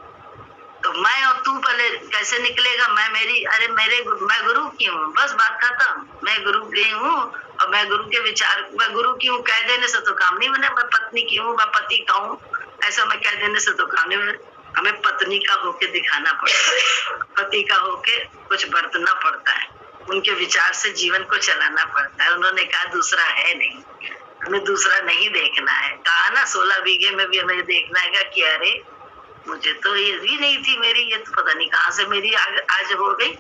तो मैं और तू पहले कैसे निकलेगा? मैं मेरी, अरे मैं गुरु की हूँ, बस बात खत्म। मैं गुरु की हूँ और मैं गुरु के विचार, मैं गुरु की हूँ कह देने से तो काम नहीं बने। मैं पत्नी की हूँ, मैं पति का हूँ, ऐसा मैं कह देने से तो काम नहीं बने। हमें पत्नी का होके दिखाना पड़ता है, पति का होके कुछ बरतना पड़ता है, उनके विचार से जीवन को चलाना पड़ता है। उन्होंने कहा दूसरा है नहीं, हमें दूसरा नहीं देखना है। कहा ना 16 बीघे में भी हमें देखना है कि अरे मुझे तो ये भी नहीं थी मेरी, ये तो पता नहीं कहाँ से मेरी आज हो गई।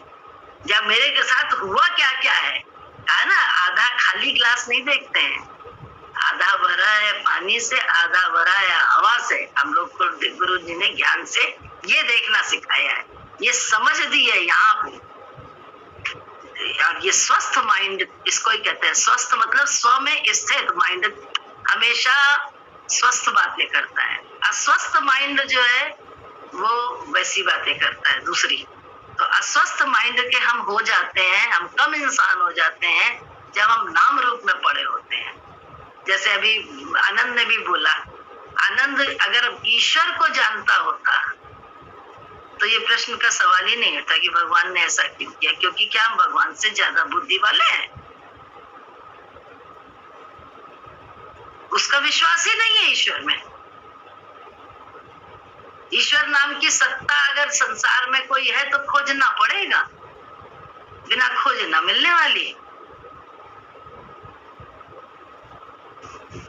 जब मेरे के साथ हुआ क्या क्या है, कहा ना आधा खाली ग्लास नहीं देखते हैं, आधा भरा है पानी से, आधा भरा है हवा से। हम लोग को गुरु जी ने ज्ञान से ये देखना सिखाया है, ये समझ दी है यहाँ पे। और ये स्वस्थ माइंड इसको ही कहते हैं। स्वस्थ मतलब स्व में स्थित माइंड हमेशा स्वस्थ बातें करता है। अस्वस्थ माइंड जो है वो वैसी बातें करता है दूसरी। तो अस्वस्थ माइंड के हम हो जाते हैं, हम कम इंसान हो जाते हैं जब हम नाम रूप में पड़े होते हैं। जैसे अभी आनंद ने भी बोला, आनंद अगर ईश्वर को जानता होता तो ये प्रश्न का सवाल ही नहीं होता कि भगवान ने ऐसा क्यों किया। क्योंकि क्या हम भगवान से ज्यादा बुद्धि वाले हैं? उसका विश्वास ही नहीं है ईश्वर में। ईश्वर नाम की सत्ता अगर संसार में कोई है तो खोजना पड़ेगा, बिना खोजे ना मिलने वाली।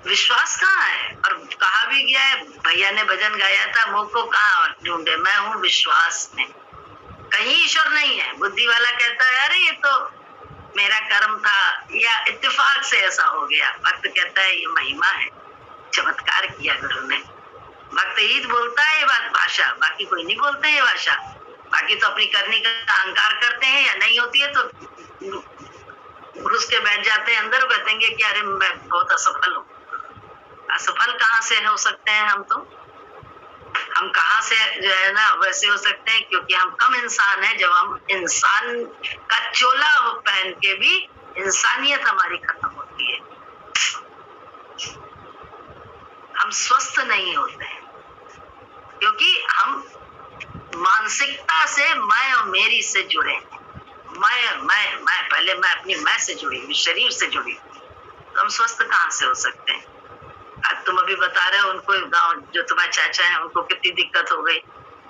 विश्वास कहाँ है? और कहा भी गया है, भैया ने भजन गाया था, मुंह को कहाँ ढूंढे, मैं हूँ विश्वास में। कहीं ईश्वर नहीं है। बुद्धि वाला कहता है अरे ये तो मेरा कर्म था या इत्तेफाक से ऐसा हो गया। भक्त कहता है ये महिमा है, चमत्कार किया गुरु ने। भक्त ही बोलता है ये बात भाषा, बाकी कोई नहीं बोलते ये भाषा। बाकी तो अपनी करनी का अहंकार करते हैं, या नहीं होती है तो घुस के बैठ जाते हैं अंदर, कहते कि अरे मैं बहुत असफल हूँ। असफल कहाँ से हो सकते हैं हम? तो हम कहाँ से जो है ना वैसे हो सकते हैं, क्योंकि हम कम इंसान हैं। जब हम इंसान का चोला पहन के भी इंसानियत हमारी खत्म होती है, हम स्वस्थ नहीं होते हैं। क्योंकि हम मानसिकता से मैं और मेरी से जुड़े हैं। मैं पहले मैं अपनी मैं से जुड़ी हुई, शरीर से जुड़ी, तो हम स्वस्थ कहाँ से हो सकते हैं? आज तुम अभी बता रहे हो उनको गाँव जो तुम्हारे चाचा है उनको कितनी दिक्कत हो गई,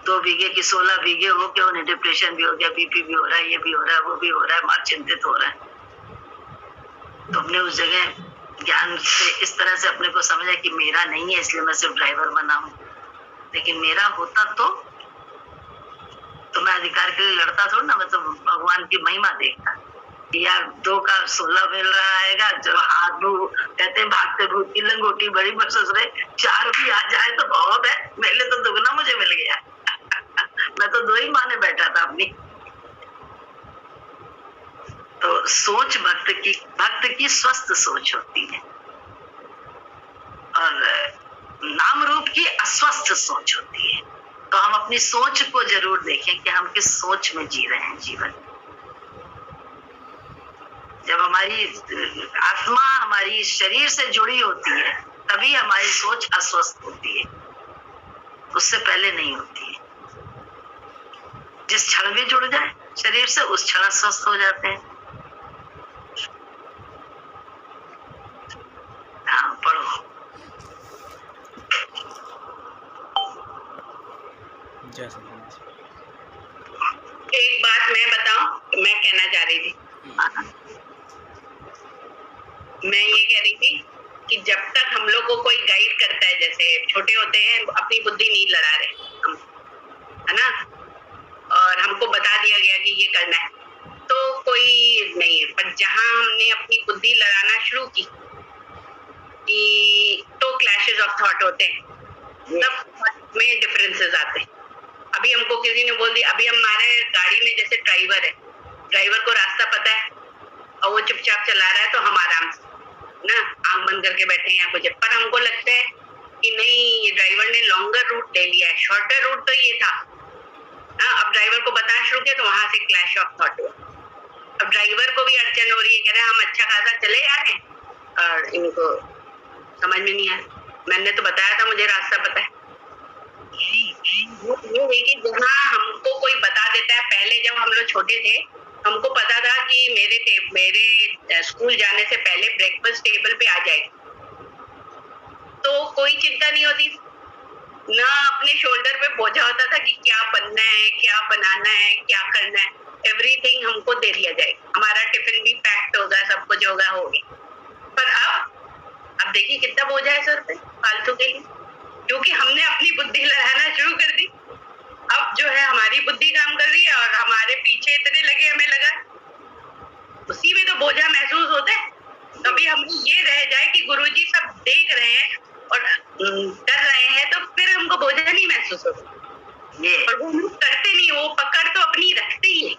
2 बीघे की 16 बीघे हो के उन्हें डिप्रेशन भी हो गया, बीपी भी हो रहा है, ये भी हो रहा है, वो भी हो रहा है, मार चिंतित हो रहा है। तुमने उस जगह ज्ञान से इस तरह से अपने को समझा कि मेरा नहीं है इसलिए मैं सिर्फ ड्राइवर बना हूँ। लेकिन मेरा होता तो मैं अधिकार के लिए लड़ता थोड़ा ना, मैं तो भगवान की महिमा देखता। या 2 का 16 मिल रहा आएगा, जो हाथ कहते हैं भागते भूत की लंगोटी बड़ी बरस रहे, 4 भी आ जाए तो बहुत है, मेरे तो दुगना मुझे मिल गया। मैं तो 2 ही माने बैठा था अपनी। तो सोच भक्त की स्वस्थ सोच होती है, और नाम रूप की अस्वस्थ सोच होती है। तो हम अपनी सोच को जरूर देखें कि हम किस सोच में जी रहे हैं जीवन। जब हमारी आत्मा हमारी शरीर से जुड़ी होती है तभी हमारी सोच अस्वस्थ होती है, उससे पहले नहीं होती है। जिस क्षण भी जुड़ जाए शरीर से उस क्षण स्वस्थ हो जाते हैं। हाँ, पढ़ो। एक बात मैं बताऊं, मैं कहना चाह रही थी, मैं ये कह रही थी कि जब तक हम लोग को कोई गाइड करता है, जैसे छोटे होते हैं अपनी बुद्धि नहीं लड़ा रहे हम, है ना, और हमको बता दिया गया कि ये करना है तो कोई नहीं है। पर जहां हमने अपनी बुद्धि लड़ाना शुरू की तो क्लैशेस ऑफ थॉट होते हैं, तब में डिफरेंसेस आते हैं। अभी हमको किसी ने बोल दिया, अभी हमारे गाड़ी में जैसे ड्राइवर है, ड्राइवर को रास्ता पता है और वो चुपचाप चला रहा है तो हम आराम से ना आंख बंद करके बैठे हैं या कुछ, पर हमको लगता है कि नहीं, ड्राइवर ने लॉन्गर रूट ले लिया है, शॉर्टर रूट तो ये था। अब ड्राइवर को बताना शुरू किया तो वहां से क्लैश ऑफ थॉट हुआ। अब ड्राइवर को भी अड़चन हो रही है, कह रहे हैं हम अच्छा खासा चले जा रहे हैं और इनको समझ में नहीं आया, मैंने तो बताया था मुझे रास्ता पता है। ये है कि जहाँ हमको कोई बता देता है, पहले जब हम लोग छोटे थे हमको पता था कि मेरे स्कूल जाने से पहले ब्रेकफास्ट टेबल पे आ जाए तो कोई चिंता नहीं होती, ना अपने शोल्डर पे बोझा होता था कि क्या बनना है, क्या बनाना है, क्या करना है, एवरीथिंग हमको दे दिया जाए, हमारा टिफिन भी पैक्ड होगा, सब कुछ होगा, हो गया। पर अब देखिए कितना बोझा है सर पे फालतू के लिए, क्योंकि हमने अपनी बुद्धि लड़ाना शुरू कर दी। अब जो है हमारी बुद्धि काम कर रही है और हमारे पीछे इतने लगे, हमें लगा उसी में तो बोझा महसूस होता है। कभी हम ये रह जाए कि गुरुजी सब देख रहे हैं और कर रहे हैं तो फिर हमको बोझा नहीं महसूस होता, और वो हम करते नहीं, वो पकड़ तो अपनी रखते ही है।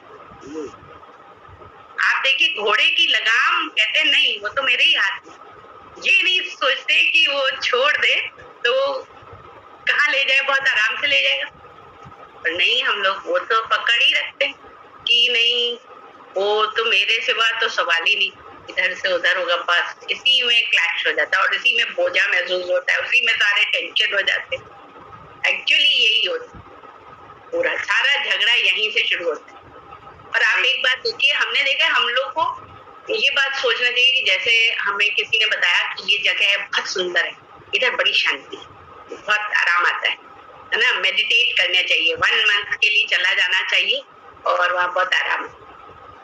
आप देखिए घोड़े की लगाम, कहते नहीं वो तो मेरे ही हाथ में, ये नहीं सोचते कि वो छोड़ दे तो कहाँ ले जाए, बहुत आराम से ले जाएगा, पर नहीं, हम लोग वो तो पकड़ ही रखते कि नहीं, वो तो मेरे सिवा तो सवाल ही नहीं, इधर से उधर होगा, बस इसी में क्लैश हो जाता है और इसी में बोझा महसूस होता है, उसी में सारे टेंशन हो जाते हैं। एक्चुअली यही होता है, पूरा सारा झगड़ा यहीं से शुरू होता है। और आप एक बात देखिए, हमने देखा हम लोग को ये बात सोचना चाहिए कि जैसे हमें किसी ने बताया कि ये जगह है बहुत सुंदर है, इधर बड़ी शांति, बहुत आराम आता है ना, मेडिटेट करना चाहिए, 1 मंथ के लिए चला जाना चाहिए और वहाँ बहुत आराम,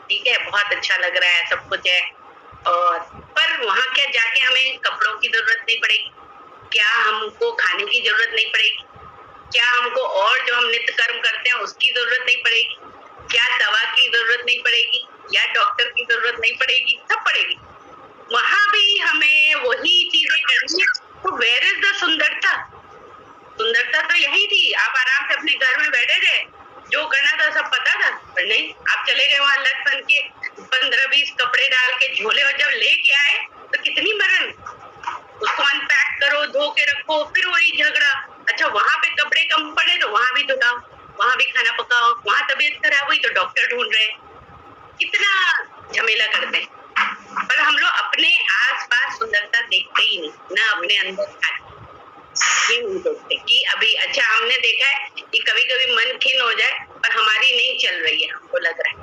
ठीक है, बहुत अच्छा लग रहा है, सब कुछ है। और पर वहाँ क्या जाके हमें कपड़ों की जरूरत नहीं पड़ेगी, क्या हमको खाने की जरूरत नहीं पड़ेगी, क्या हमको और जो हम नित्य कर्म करते हैं उसकी जरूरत नहीं पड़ेगी, क्या दवा की जरूरत नहीं पड़ेगी या डॉक्टर की जरूरत नहीं पड़ेगी, सब पड़ेगी। वहां भी हमें वही चीजें करनी है, तो वेयर इज द सुंदरता? सुंदरता तो यही थी, आप आराम से अपने घर में बैठे थे, जो करना था सब पता था, पर नहीं, आप चले गए वहां लट बन के 15-20 कपड़े डाल के झोले, और जब लेके आए तो कितनी मरन, उसको अनपैक करो, धो के रखो, फिर वही झगड़ा। अच्छा वहां पे कपड़े कम पड़े तो वहां भी धुलाओ, वहां भी खाना पकाओ, वहां तबीयत खराब हुई तो डॉक्टर ढूंढ रहे, कितना झमेला करते हैं। पर हम लोग अपने आसपास सुंदरता देखते ही नहीं, ना अपने अंदर ये नहीं देखते कि अभी, अच्छा हमने देखा है कि कभी कभी मन खिन हो जाए और हमारी नहीं चल रही है, हमको लग रहा है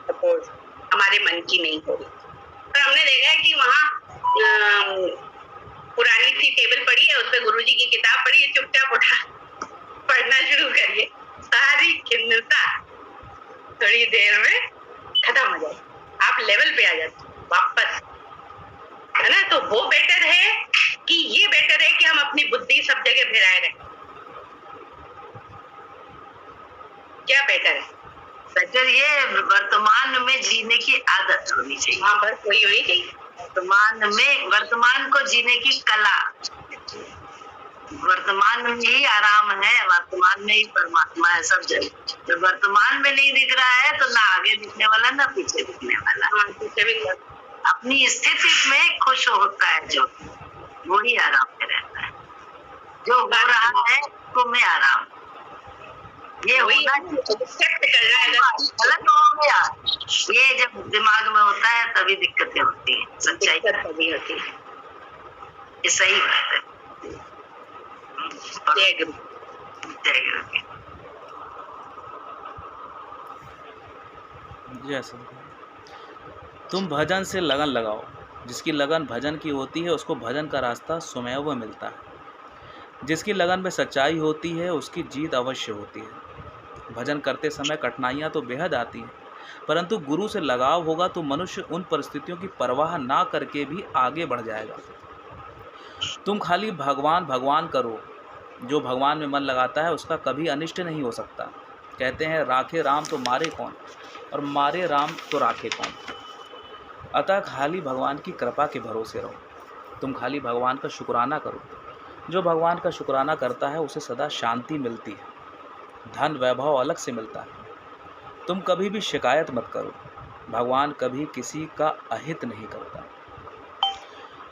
सपोज हमारे मन की नहीं हो रही, पर हमने देखा है कि वहाँ पुरानी सी टेबल पड़ी है, उसपे गुरुजी की किताब पड़ी है, चुपचाप उठा पढ़ना शुरू करिए, सारी खिन्नता थोड़ी देर में खत्म हो जाए, आप लेवल पे आ जाते वापस, है ना। तो वो बेटर है कि ये बेटर है कि हम अपनी बुद्धि सब जगह भिराए रखें, क्या बेटर है? बेटर ये वर्तमान में जीने की आदत होनी चाहिए। हाँ, बस वही होनी चाहिए। वर्तमान को जीने की कला। वर्तमान में ही आराम है, वर्तमान में ही परमात्मा है सब जगह। जब वर्तमान में नहीं दिख रहा है तो ना आगे दिखने वाला ना पीछे दिखने वाला। पीछे भी अपनी स्थिति में खुश होता है जो, वो ही आराम में रहता है। जो हो रहा है तो मैं आराम, ये होना एक्सेप्ट कर रहा है। गलत हो गया, ये जब दिमाग में होता है तभी दिक्कतें होती हैं। सच्चाई तभी होती है। ये सही बात है। जय गुरु। जय गुरु की। जय सर। तुम भजन से लगन लगाओ। जिसकी लगन भजन की होती है उसको भजन का रास्ता स्वयं मिलता है। जिसकी लगन में सच्चाई होती है उसकी जीत अवश्य होती है। भजन करते समय कठिनाइयाँ तो बेहद आती हैं, परंतु गुरु से लगाव होगा तो मनुष्य उन परिस्थितियों की परवाह ना करके भी आगे बढ़ जाएगा। तुम खाली भगवान भगवान करो। जो भगवान में मन लगाता है उसका कभी अनिष्ट नहीं हो सकता। कहते हैं राखे राम तो मारे कौन, और मारे राम तो राखे कौन। अतः खाली भगवान की कृपा के भरोसे रहो। तुम खाली भगवान का शुक्राना करो। जो भगवान का शुक्राना करता है उसे सदा शांति मिलती है, धन वैभव अलग से मिलता है। तुम कभी भी शिकायत मत करो। भगवान कभी किसी का अहित नहीं करता।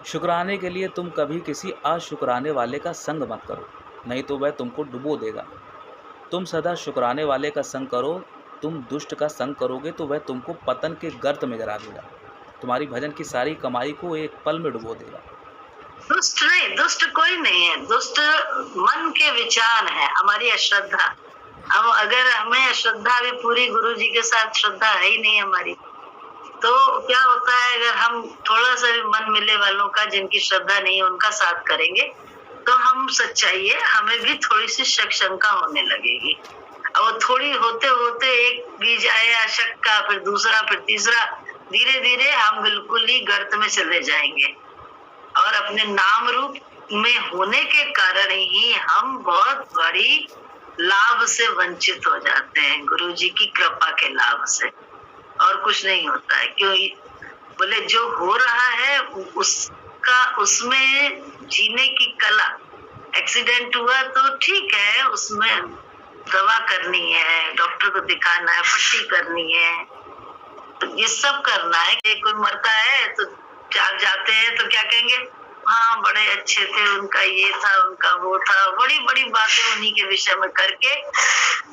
शुक्राने के लिए तुम कभी किसी अशुक्राने वाले का संग मत करो, नहीं तो वह तुमको डुबो देगा। तुम सदा शुक्राने वाले का संग करो। तुम दुष्ट का संग करोगे तो वह तुमको पतन के गर्त में गिरा देगा। तुम्हारी भजन की सारी कमाई को एक पल में डुबो देगा। दुष्ट नहीं, दुष्ट कोई नहीं है। दुष्ट मन के विचार है, हमारी अश्रद्धा। हम अगर हमें अश्रद्धा अभी पूरी गुरु जी के साथ श्रद्धा है ही नहीं हमारी, तो क्या होता है अगर हम थोड़ा सा भी मन मिले वालों का जिनकी श्रद्धा नहीं है उनका साथ करेंगे तो हम सच्चाई है हमें भी थोड़ी सी शक शंका होने लगेगी। और थोड़ी होते होते एक बीज आया शक का, फिर दूसरा, फिर तीसरा, धीरे धीरे हम बिल्कुल ही गर्त में चले जाएंगे। और अपने नाम रूप में होने के कारण ही हम बहुत बड़ी लाभ से वंचित हो जाते हैं, गुरु जी की कृपा के लाभ से। और कुछ नहीं होता है। क्यों बोले जो हो रहा है उसका उसमें जीने की कला। एक्सीडेंट हुआ तो ठीक है, उसमें दवा करनी है, डॉक्टर को दिखाना है, पट्टी करनी है, तो ये सब करना है। कोई मरता है तो आप जाते हैं तो क्या कहेंगे, हाँ बड़े अच्छे थे, उनका ये था, उनका वो था, बड़ी बड़ी बातें उन्हीं के विषय में करके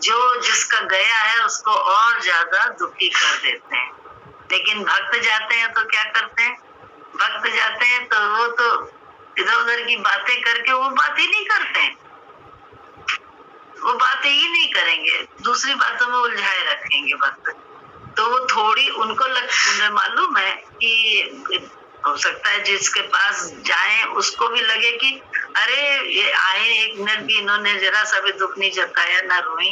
जो जिसका गया है उसको और ज्यादा दुखी कर देते हैं। लेकिन भक्त जाते हैं तो क्या करते हैं, भक्त जाते हैं तो वो तो इधर उधर की बातें करके वो बात ही नहीं करते हैं, वो बातें ही नहीं करेंगे, दूसरी बातों में उलझाए रखेंगे भक्त। तो वो थोड़ी उनको मुझे मालूम है कि हो सकता है जिसके पास जाए उसको भी लगे कि अरे ये आए एक मिनट भी इन्होंने जरा सा भी दुख नहीं जताया, ना रोई,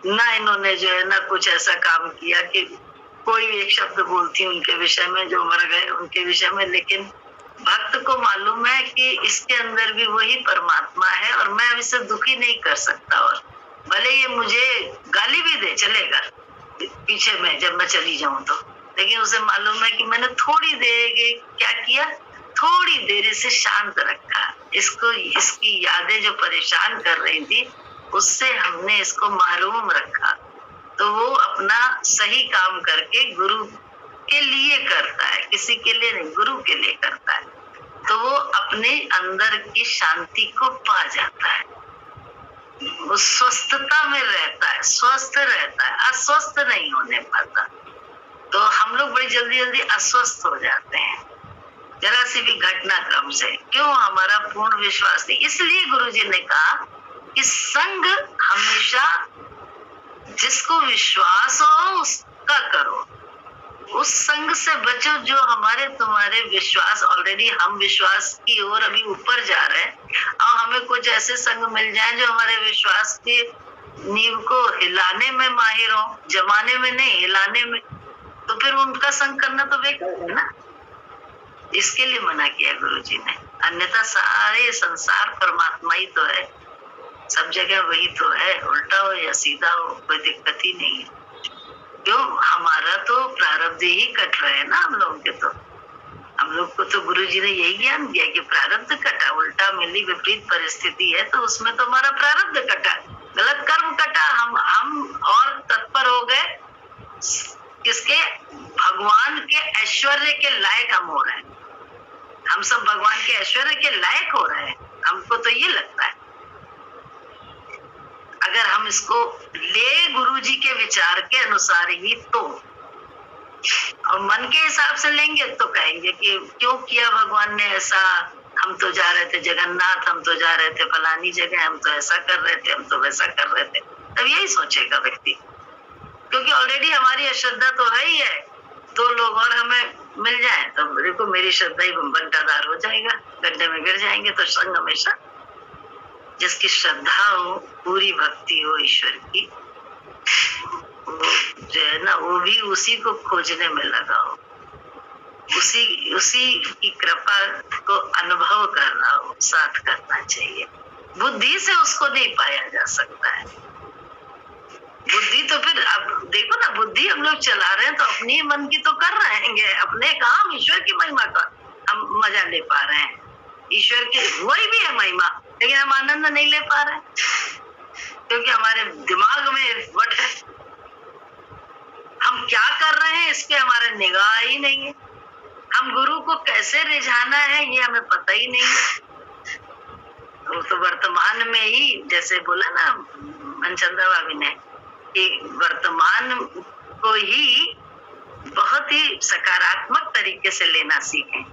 ना इन्होंने जो है ना कुछ ऐसा काम किया कि कोई भी एक शब्द बोलती उनके विषय में, जो मर गए उनके विषय में। लेकिन भक्त को मालूम है कि इसके अंदर भी वही परमात्मा है और मैं अब इससे दुखी नहीं कर सकता। और भले ये मुझे गाली भी दे चलेगा पीछे में जब मैं चली जाऊं तो, लेकिन उसे मालूम है कि मैंने थोड़ी देर क्या किया, थोड़ी देर से शांत रखा इसको। इसकी यादें जो परेशान कर रही थी उससे हमने इसको महरूम रखा। तो वो अपना सही काम करके गुरु के लिए करता है, किसी के लिए नहीं, गुरु के लिए करता है। तो वो अपने अंदर की शांति को पा जाता है, वो स्वस्थता में रहता है, स्वस्थ रहता है, अस्वस्थ नहीं होने पाता। तो हम लोग बड़ी जल्दी जल्दी अस्वस्थ हो जाते हैं जरा सी भी घटनाक्रम से। क्यों? हमारा पूर्ण विश्वास नहीं। इसलिए गुरुजी ने कहा कि संग हमेशा जिसको विश्वास हो उसका करो, उस संग से बचो जो हमारे तुम्हारे विश्वास, ऑलरेडी हम विश्वास की ओर अभी ऊपर जा रहे हैं और हमें कुछ ऐसे संग मिल जाए जो हमारे विश्वास की नींव को हिलाने में माहिर हो, जमाने में नहीं हिलाने में, तो फिर उनका संग करना तो बेकार है ना। इसके लिए मना किया गुरुजी ने, अन्यथा सारे संसार परमात्मा ही तो है, सब जगह वही तो है, उल्टा हो या सीधा हो कोई दिक्कत ही नहीं है। क्यों, हमारा तो प्रारब्ध ही कट रहे हैं ना हम लोग के। तो हम लोग को तो गुरु जी ने यही ज्ञान दिया कि प्रारब्ध कटा, उल्टा मिली विपरीत परिस्थिति है तो उसमें तो हमारा प्रारब्ध कटा, गलत कर्म कटा। हम और तत्पर हो गए किसके, भगवान के ऐश्वर्य के लायक हम हो रहे हैं। हम सब भगवान के ऐश्वर्य के लायक हो रहे हैं, हमको तो ये लगता है। अगर हम इसको ले गुरु जी के विचार के अनुसार ही तो, और मन के हिसाब से लेंगे तो कहेंगे कि क्यों किया भगवान ने ऐसा, हम तो जा रहे थे जगन्नाथ, हम तो जा रहे थे फलानी जगह, हम तो ऐसा कर रहे थे, हम तो वैसा कर रहे थे। तब यही सोचेगा व्यक्ति, क्योंकि ऑलरेडी हमारी अश्रद्धा तो है ही है। 2 लोग और हमें मिल जाए तो देखो मेरी श्रद्धा ही बंटाधार हो जाएगा, गड्ढे में गिर जाएंगे। तो संग हमेशा जिसकी श्रद्धा हो, पूरी भक्ति हो ईश्वर की, वो जो है ना, वो भी उसी को खोजने में लगा हो, उसी की कृपा को अनुभव करना हो, साथ करना चाहिए। बुद्धि से उसको नहीं पाया जा सकता है। बुद्धि तो फिर अब देखो ना, बुद्धि हम लोग चला रहे हैं तो अपनी मन की तो कर रहेंगे, अपने काम ईश्वर की महिमा का हम मजा ले पा रहे हैं। ईश्वर की वही भी है महिमा, लेकिन हम आनंद नहीं ले पा रहे हैं क्योंकि हमारे दिमाग में वट है। हम क्या कर रहे हैं इस पे हमारा निगाह ही नहीं है। हम गुरु को कैसे रिझाना है ये हमें पता ही नहीं है। तो वर्तमान में ही, जैसे बोला ना मनचंद्रा भाभी ने, कि वर्तमान को ही बहुत ही सकारात्मक तरीके से लेना सीखें।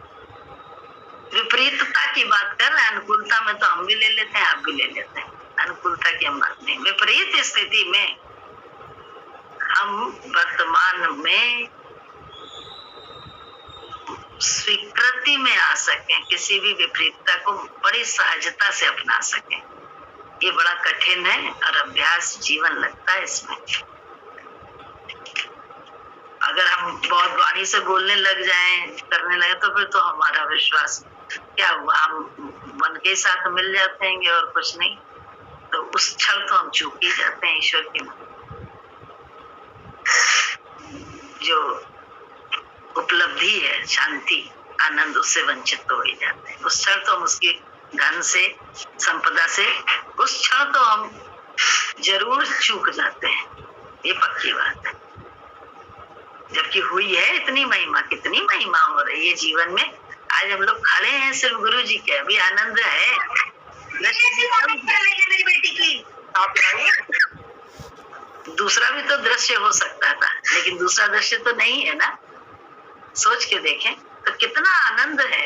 विपरीतता की बात कर रहे हैं, अनुकूलता में तो हम भी ले लेते हैं, आप भी ले लेते हैं, अनुकूलता की हम बात नहीं। विपरीत स्थिति में हम वर्तमान में स्वीकृति में आ सकें, किसी भी विपरीतता को बड़ी सहजता से अपना सकें, ये बड़ा कठिन है और अभ्यास जीवन लगता है इसमें। अगर हम बहुत वाणी से बोलने लग जाएं, करने लगे, तो फिर तो हमारा विश्वास क्या हुआ, हम मन के साथ मिल जाते हैं और कुछ नहीं। तो उस क्षण तो हम चूक ही जाते हैं। ईश्वर की जो उपलब्धि है, शांति, आनंद, उससे वंचित तो हो ही जाते हैं। उस क्षण तो हम उसकी धन से, संपदा से, उस क्षण तो हम जरूर चूक जाते हैं, ये पक्की बात है। जबकि हुई है इतनी महिमा, कितनी महिमा हो रही है जीवन में। आज हम लोग खड़े हैं सिर्फ गुरु जी के, अभी आनंद है। बेटी की आप दूसरा भी तो दृश्य हो सकता था, लेकिन दूसरा दृश्य तो नहीं है ना। सोच के देखें तो कितना आनंद है,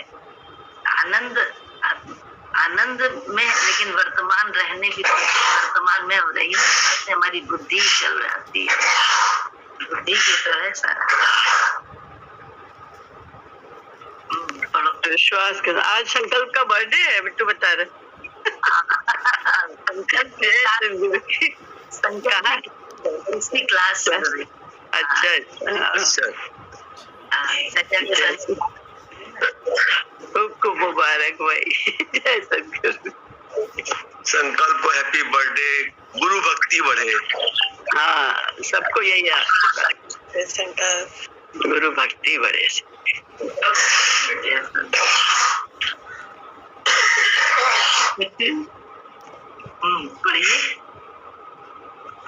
आनंद में, लेकिन वर्तमान रहने की वर्तमान में हो रही है। हमारी बुद्धि चल जाती है, बुद्धि की तो है सारा। विश्वास कर। आज संकल्प का बर्थडे है, बिट्टू बता रहे। इसकी क्लास चल रही। अच्छा सबको मुबारक भाई। जय शंकर। संकल्प को हैप्पी बर्थडे, गुरु भक्ति बढ़े। हाँ, सबको यही है, संकल्प गुरु भक्ति बढ़े।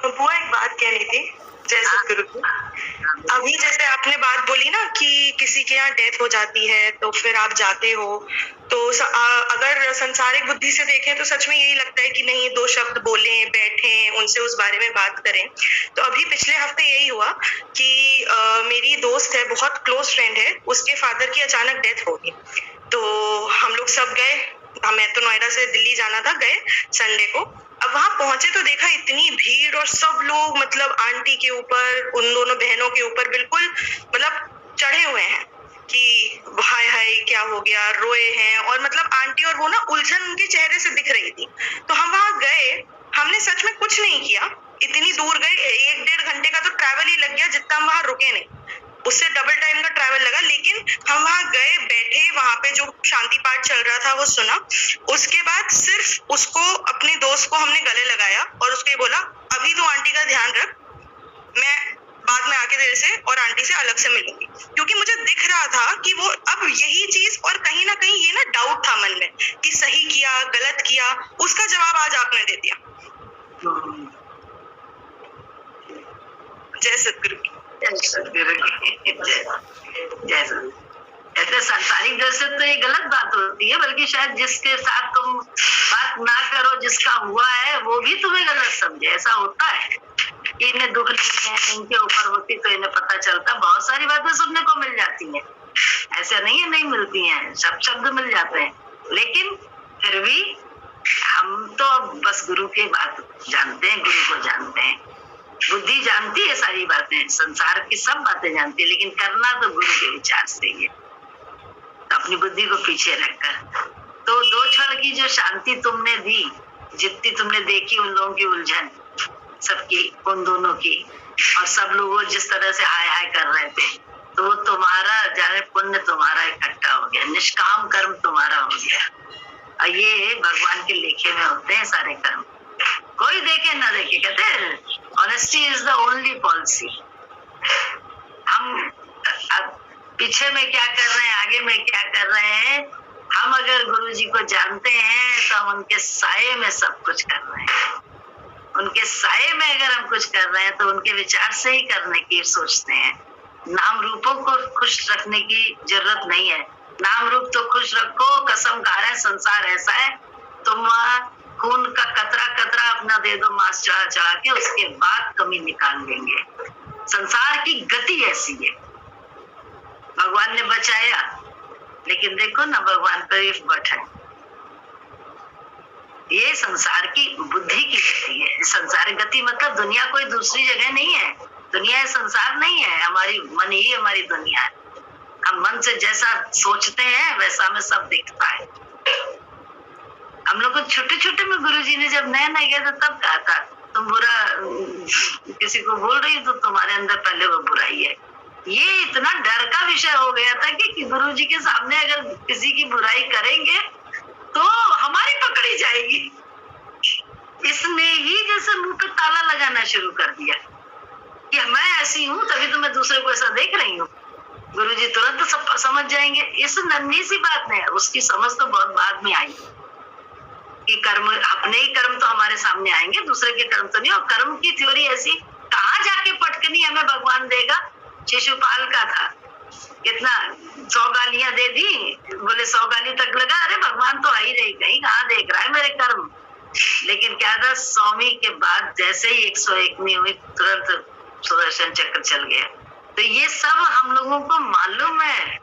बुआ एक बात कहनी थी, जैसे गुरु की अभी जैसे आपने बात बोली ना कि किसी के यहाँ डेथ हो जाती है तो फिर आप जाते हो, तो अगर संसारिक बुद्धि से देखें तो सच में यही लगता है कि नहीं, 2 शब्द बोलें, बैठें, उनसे उस बारे में बात करें। तो अभी पिछले हफ्ते यही हुआ कि मेरी दोस्त है, बहुत क्लोज फ्रेंड है, उसके फादर की अचानक डेथ हो गई। तो हम लोग सब गए, मैं तो नोएडा से दिल्ली जाना था, गए संडे को। अब वहां पहुंचे तो देखा इतनी भीड़ और सब लोग मतलब आंटी के ऊपर, उन दोनों बहनों के ऊपर बिल्कुल मतलब चढ़े हुए हैं कि हाय हाय क्या हो गया, रोए हैं। और मतलब आंटी और वो ना उलझन उनके चेहरे से दिख रही थी। तो हम वहां गए, हमने सच में कुछ नहीं किया, इतनी दूर गए, 1-1.5 घंटे का तो ट्रैवल ही लग गया, जितना हम वहां रुके नहीं, उससे डबल टाइम का ट्रैवल लगा। लेकिन हम वहां गए, बैठे, वहां पे जो शांति पाठ चल रहा था वो सुना। उसके बाद सिर्फ उसको, अपने दोस्त को हमने गले लगाया और उसको ये बोला, अभी तो आंटी का ध्यान रख, मैं बाद में आके तेरे से और आंटी से अलग से मिलूंगी, क्योंकि मुझे दिख रहा था कि वो अब यही चीज, और कहीं ना कहीं ये ना डाउट था मन में कि सही किया गलत किया, उसका जवाब आज आपने दे दिया। जय सतगुरु की। जय सतगुरु की। जय सतगुरु। ऐसे सांसारिक दृष्टि से तो ये गलत बात होती है, बल्कि शायद जिसके साथ तुम बात ना करो, जिसका हुआ है वो भी तुम्हें गलत समझे। ऐसा होता है कि इन्हें दुख नहीं है, इनके ऊपर होती तो इन्हें पता चलता। बहुत सारी बातें सुनने को मिल जाती हैं, ऐसा नहीं है नहीं मिलती हैं, सब शब्द मिल जाते हैं, लेकिन फिर भी हम तो बस गुरु की बात जानते हैं, गुरु को जानते हैं। बुद्धि जानती है सारी बातें, संसार की सब बातें जानती है, लेकिन करना तो गुरु के विचार से ही है। अपनी बुद्धि को पीछे रखकर तो 2 क्षण की जो शांति तुमने दी, जितनी तुमने देखी उन लोगों की उलझन, सबकी, उन दोनों की, और सब लोग जिस तरह से हाय हाय कर रहे थे, तो वो तुम्हारा जाने पुण्य तुम्हारा इकट्ठा हो गया, निष्काम कर्म तुम्हारा हो गया। और ये भगवान के लेखे में होते हैं सारे कर्म, कोई देखे ना देखे। कहते हैं honesty is the only policy. हम पीछे में क्या कर रहे हैं, आगे में क्या कर रहे हैं, हम अगर गुरु जी को जानते हैं तो हम उनके साये में सब कुछ कर रहे हैं। उनके साये में अगर हम कुछ कर रहे हैं तो उनके विचार से ही करने की सोचते हैं। नाम रूपों को खुश रखने की जरूरत नहीं है। नाम रूप तो खुश रखो, कसम खा रहे, संसार ऐसा है, तुम खून का कतरा कतरा अपना दे दो मांस चढ़ा चढ़ा के, उसके बाद कमी निकाल लेंगे। संसार की गति ऐसी है। भगवान ने बचाया, लेकिन देखो ना भगवान पर बैठा है। ये संसार की बुद्धि की गति है। संसार गति मतलब दुनिया कोई दूसरी जगह नहीं है, दुनिया संसार नहीं है, हमारी मन ही हमारी दुनिया है। हम मन से जैसा सोचते हैं वैसा में सब दिखता है। हम लोग को छोटे छोटे में गुरुजी ने जब नया नया गया था तब कहा था, तुम बुरा किसी को बोल रही हो तो तुम्हारे अंदर पहले वो बुराई है। ये इतना डर का विषय हो गया था कि गुरुजी के सामने अगर किसी की बुराई करेंगे तो हमारी पकड़ी जाएगी। इसने ही जैसे मुंह पे ताला लगाना शुरू कर दिया कि मैं ऐसी हूँ तभी तो मैं दूसरे को ऐसा देख रही हूँ। गुरुजी तुरंत सब समझ जाएंगे। इस नन्ही सी बात में उसकी समझ तो बहुत बाद में आई कि कर्म, अपने ही कर्म तो हमारे सामने आएंगे, दूसरे के कर्म तो नहीं। और कर्म की थ्योरी ऐसी, कहाँ जाके पटकनी हमें भगवान देगा। शिशुपाल का था, कितना 100 गालियां दे दी, बोले 100 गाली तक लगा, अरे भगवान तो आ ही रही, कहीं कहाँ देख रहा है मेरे कर्म। लेकिन क्या था, 100वीं के बाद जैसे ही 101वीं हुई तुरंत सुदर्शन चक्र चल गया। तो ये सब हम लोगों को मालूम है,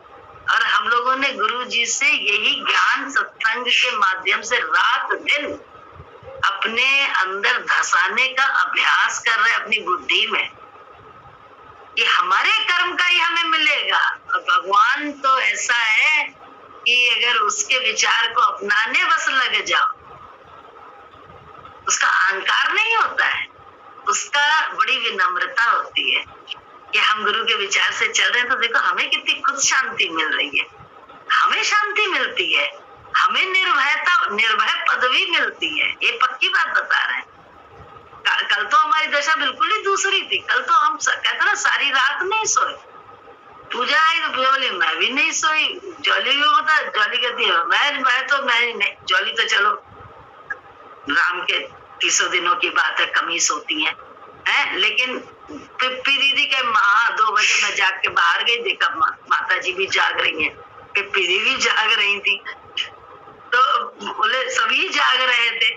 और हम लोगों ने गुरु जी से यही ज्ञान सत्संग के माध्यम से रात दिन अपने अंदर धसाने का अभ्यास कर रहे हैं अपनी बुद्धि में, कि हमारे कर्म का ही हमें मिलेगा। और भगवान तो ऐसा है कि अगर उसके विचार को अपनाने बस लग जाओ, उसका अहंकार नहीं होता है, उसका बड़ी विनम्रता होती है कि हम गुरु के विचार से चल रहे हैं। तो देखो हमें कितनी खुद शांति मिल रही है, हमें शांति मिलती है, हमें निर्भय पदवी मिलती है। ये पक्की बात बता रहे हैं। कल तो हमारी दशा बिल्कुल ही दूसरी थी। कल तो हम कहते ना सारी रात नहीं सोए, पूजा आई तो बोली मैं भी नहीं सोई। जॉली भी होता, जॉली कहती है मैं जॉली तो चलो राम के 300 दिनों की बात है, कम ही सोती है, लेकिन पिप्पी दीदी के माँ 2 बजे मैं जाग के बाहर गई, देखा माता जी भी जाग रही है, पिप्पी दीदी भी जाग रही थी। तो बोले सभी जाग रहे थे,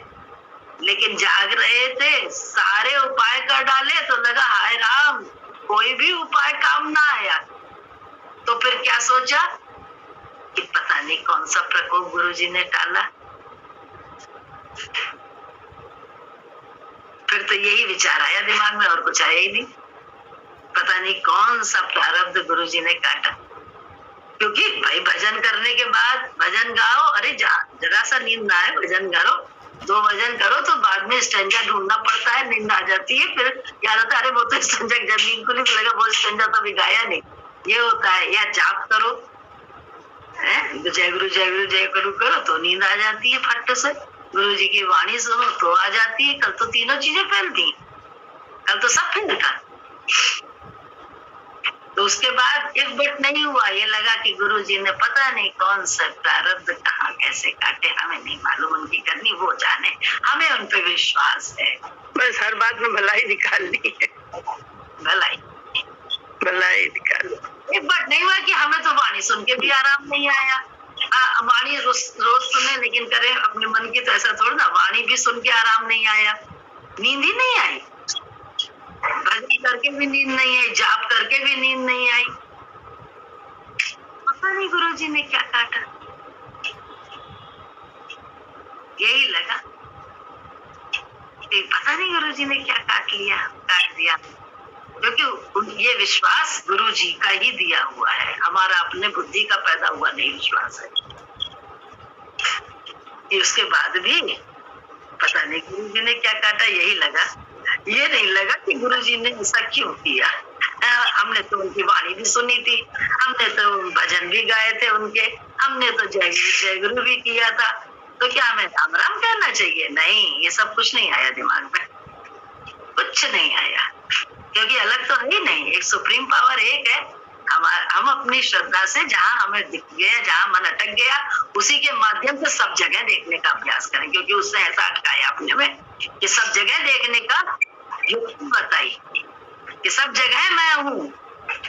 लेकिन जाग रहे थे, सारे उपाय कर डाले तो लगा हाय राम कोई भी उपाय काम ना आया। तो फिर क्या सोचा कि पता नहीं कौन सा प्रकोप गुरुजी ने टाला। फिर तो यही विचार आया दिमाग में, और कुछ आया ही नहीं। पता नहीं कौन सा प्रारब्ध गुरुजी ने काटा, क्योंकि भाई भजन करने के बाद भजन गाओ, अरे जरा सा नींद ना आए भजन करो, 2 भजन करो तो बाद में स्टंजा ढूंढना पड़ता है, नींद आ जाती है। फिर याद आता है अरे वो तो स्टंजा जब नींद खुली तो लगा वो स्टंजा तो अभी गाया नहीं, ये होता है। या जाप करो, जय गुरु जय गुरु जय गुरु करो तो नींद आ जाती है फट से। गुरु जी की वाणी सुनो तो आ जाती है। कल तो तीनों चीजें फैलती, कल तो सब फैल था। तो उसके बाद एक बट नहीं हुआ, ये लगा कि गुरुजी ने पता नहीं कौन सा प्रारब्ध कहाँ कैसे काटे, हमें नहीं मालूम, उनकी करनी वो जाने, हमें उन पे विश्वास है। बस हर बात में भलाई निकालनी है, भलाई निकालो। एक बात नहीं हुआ कि हमें तो वाणी सुन के भी आराम नहीं आया। वाणी रोज सुने लेकिन करें अपने मन की, तो ऐसा थोड़ा ना, वाणी भी सुन के आराम नहीं आया, नींद ही नहीं आई, भजन करके भी नींद नहीं आई, जाप करके भी नींद नहीं आई। पता नहीं गुरुजी ने क्या काटा, यही लगा कि पता नहीं गुरुजी ने क्या काट दिया, क्योंकि ये विश्वास गुरुजी का ही दिया हुआ है, हमारा अपने बुद्धि का पैदा हुआ नहीं विश्वास है। उसके बाद भी पता नहीं गुरुजी ने क्या काटा, यही लगा, ये नहीं लगा कि गुरुजी ने ऐसा क्यों किया। हमने तो उनकी वाणी भी सुनी थी, हमने तो भजन भी गाए थे उनके, हमने तो जय गुरु भी किया था, तो क्या हमें राम राम कहना चाहिए? नहीं, ये सब कुछ नहीं आया दिमाग में, कुछ नहीं आया, क्योंकि अलग तो है ही नहीं, एक सुप्रीम पावर एक है। हम अपनी श्रद्धा से जहाँ हमें दिख गया, जहाँ मन अटक गया, उसी के माध्यम से सब जगह देखने का अभ्यास करें, क्योंकि उसने ऐसा अटकाया अपने में कि सब जगह देखने का युक्ति बताई कि सब जगह मैं हूँ,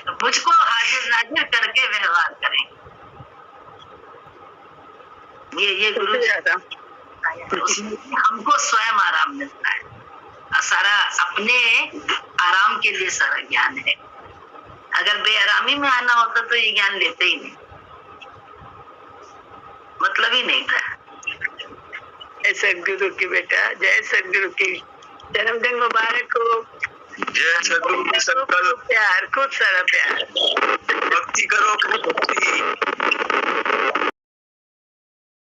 तो मुझको हाजिर नाजिर करके व्यवहार करें। ये गुरु उसमें हमको स्वयं आराम मिलता है, सारा अपने आराम के लिए सारा ज्ञान है। अगर बेआरामी में आना होता तो ये ज्ञान लेते ही नहीं, मतलब ही नहीं था। जय सदगुरु की बेटा, जय सदगुरु की, जन्मदिन मुबारक हो। जय सदगुरु की संकल्प, प्यार, खूब सारा प्यार, भक्ति करो, खूब भक्ति।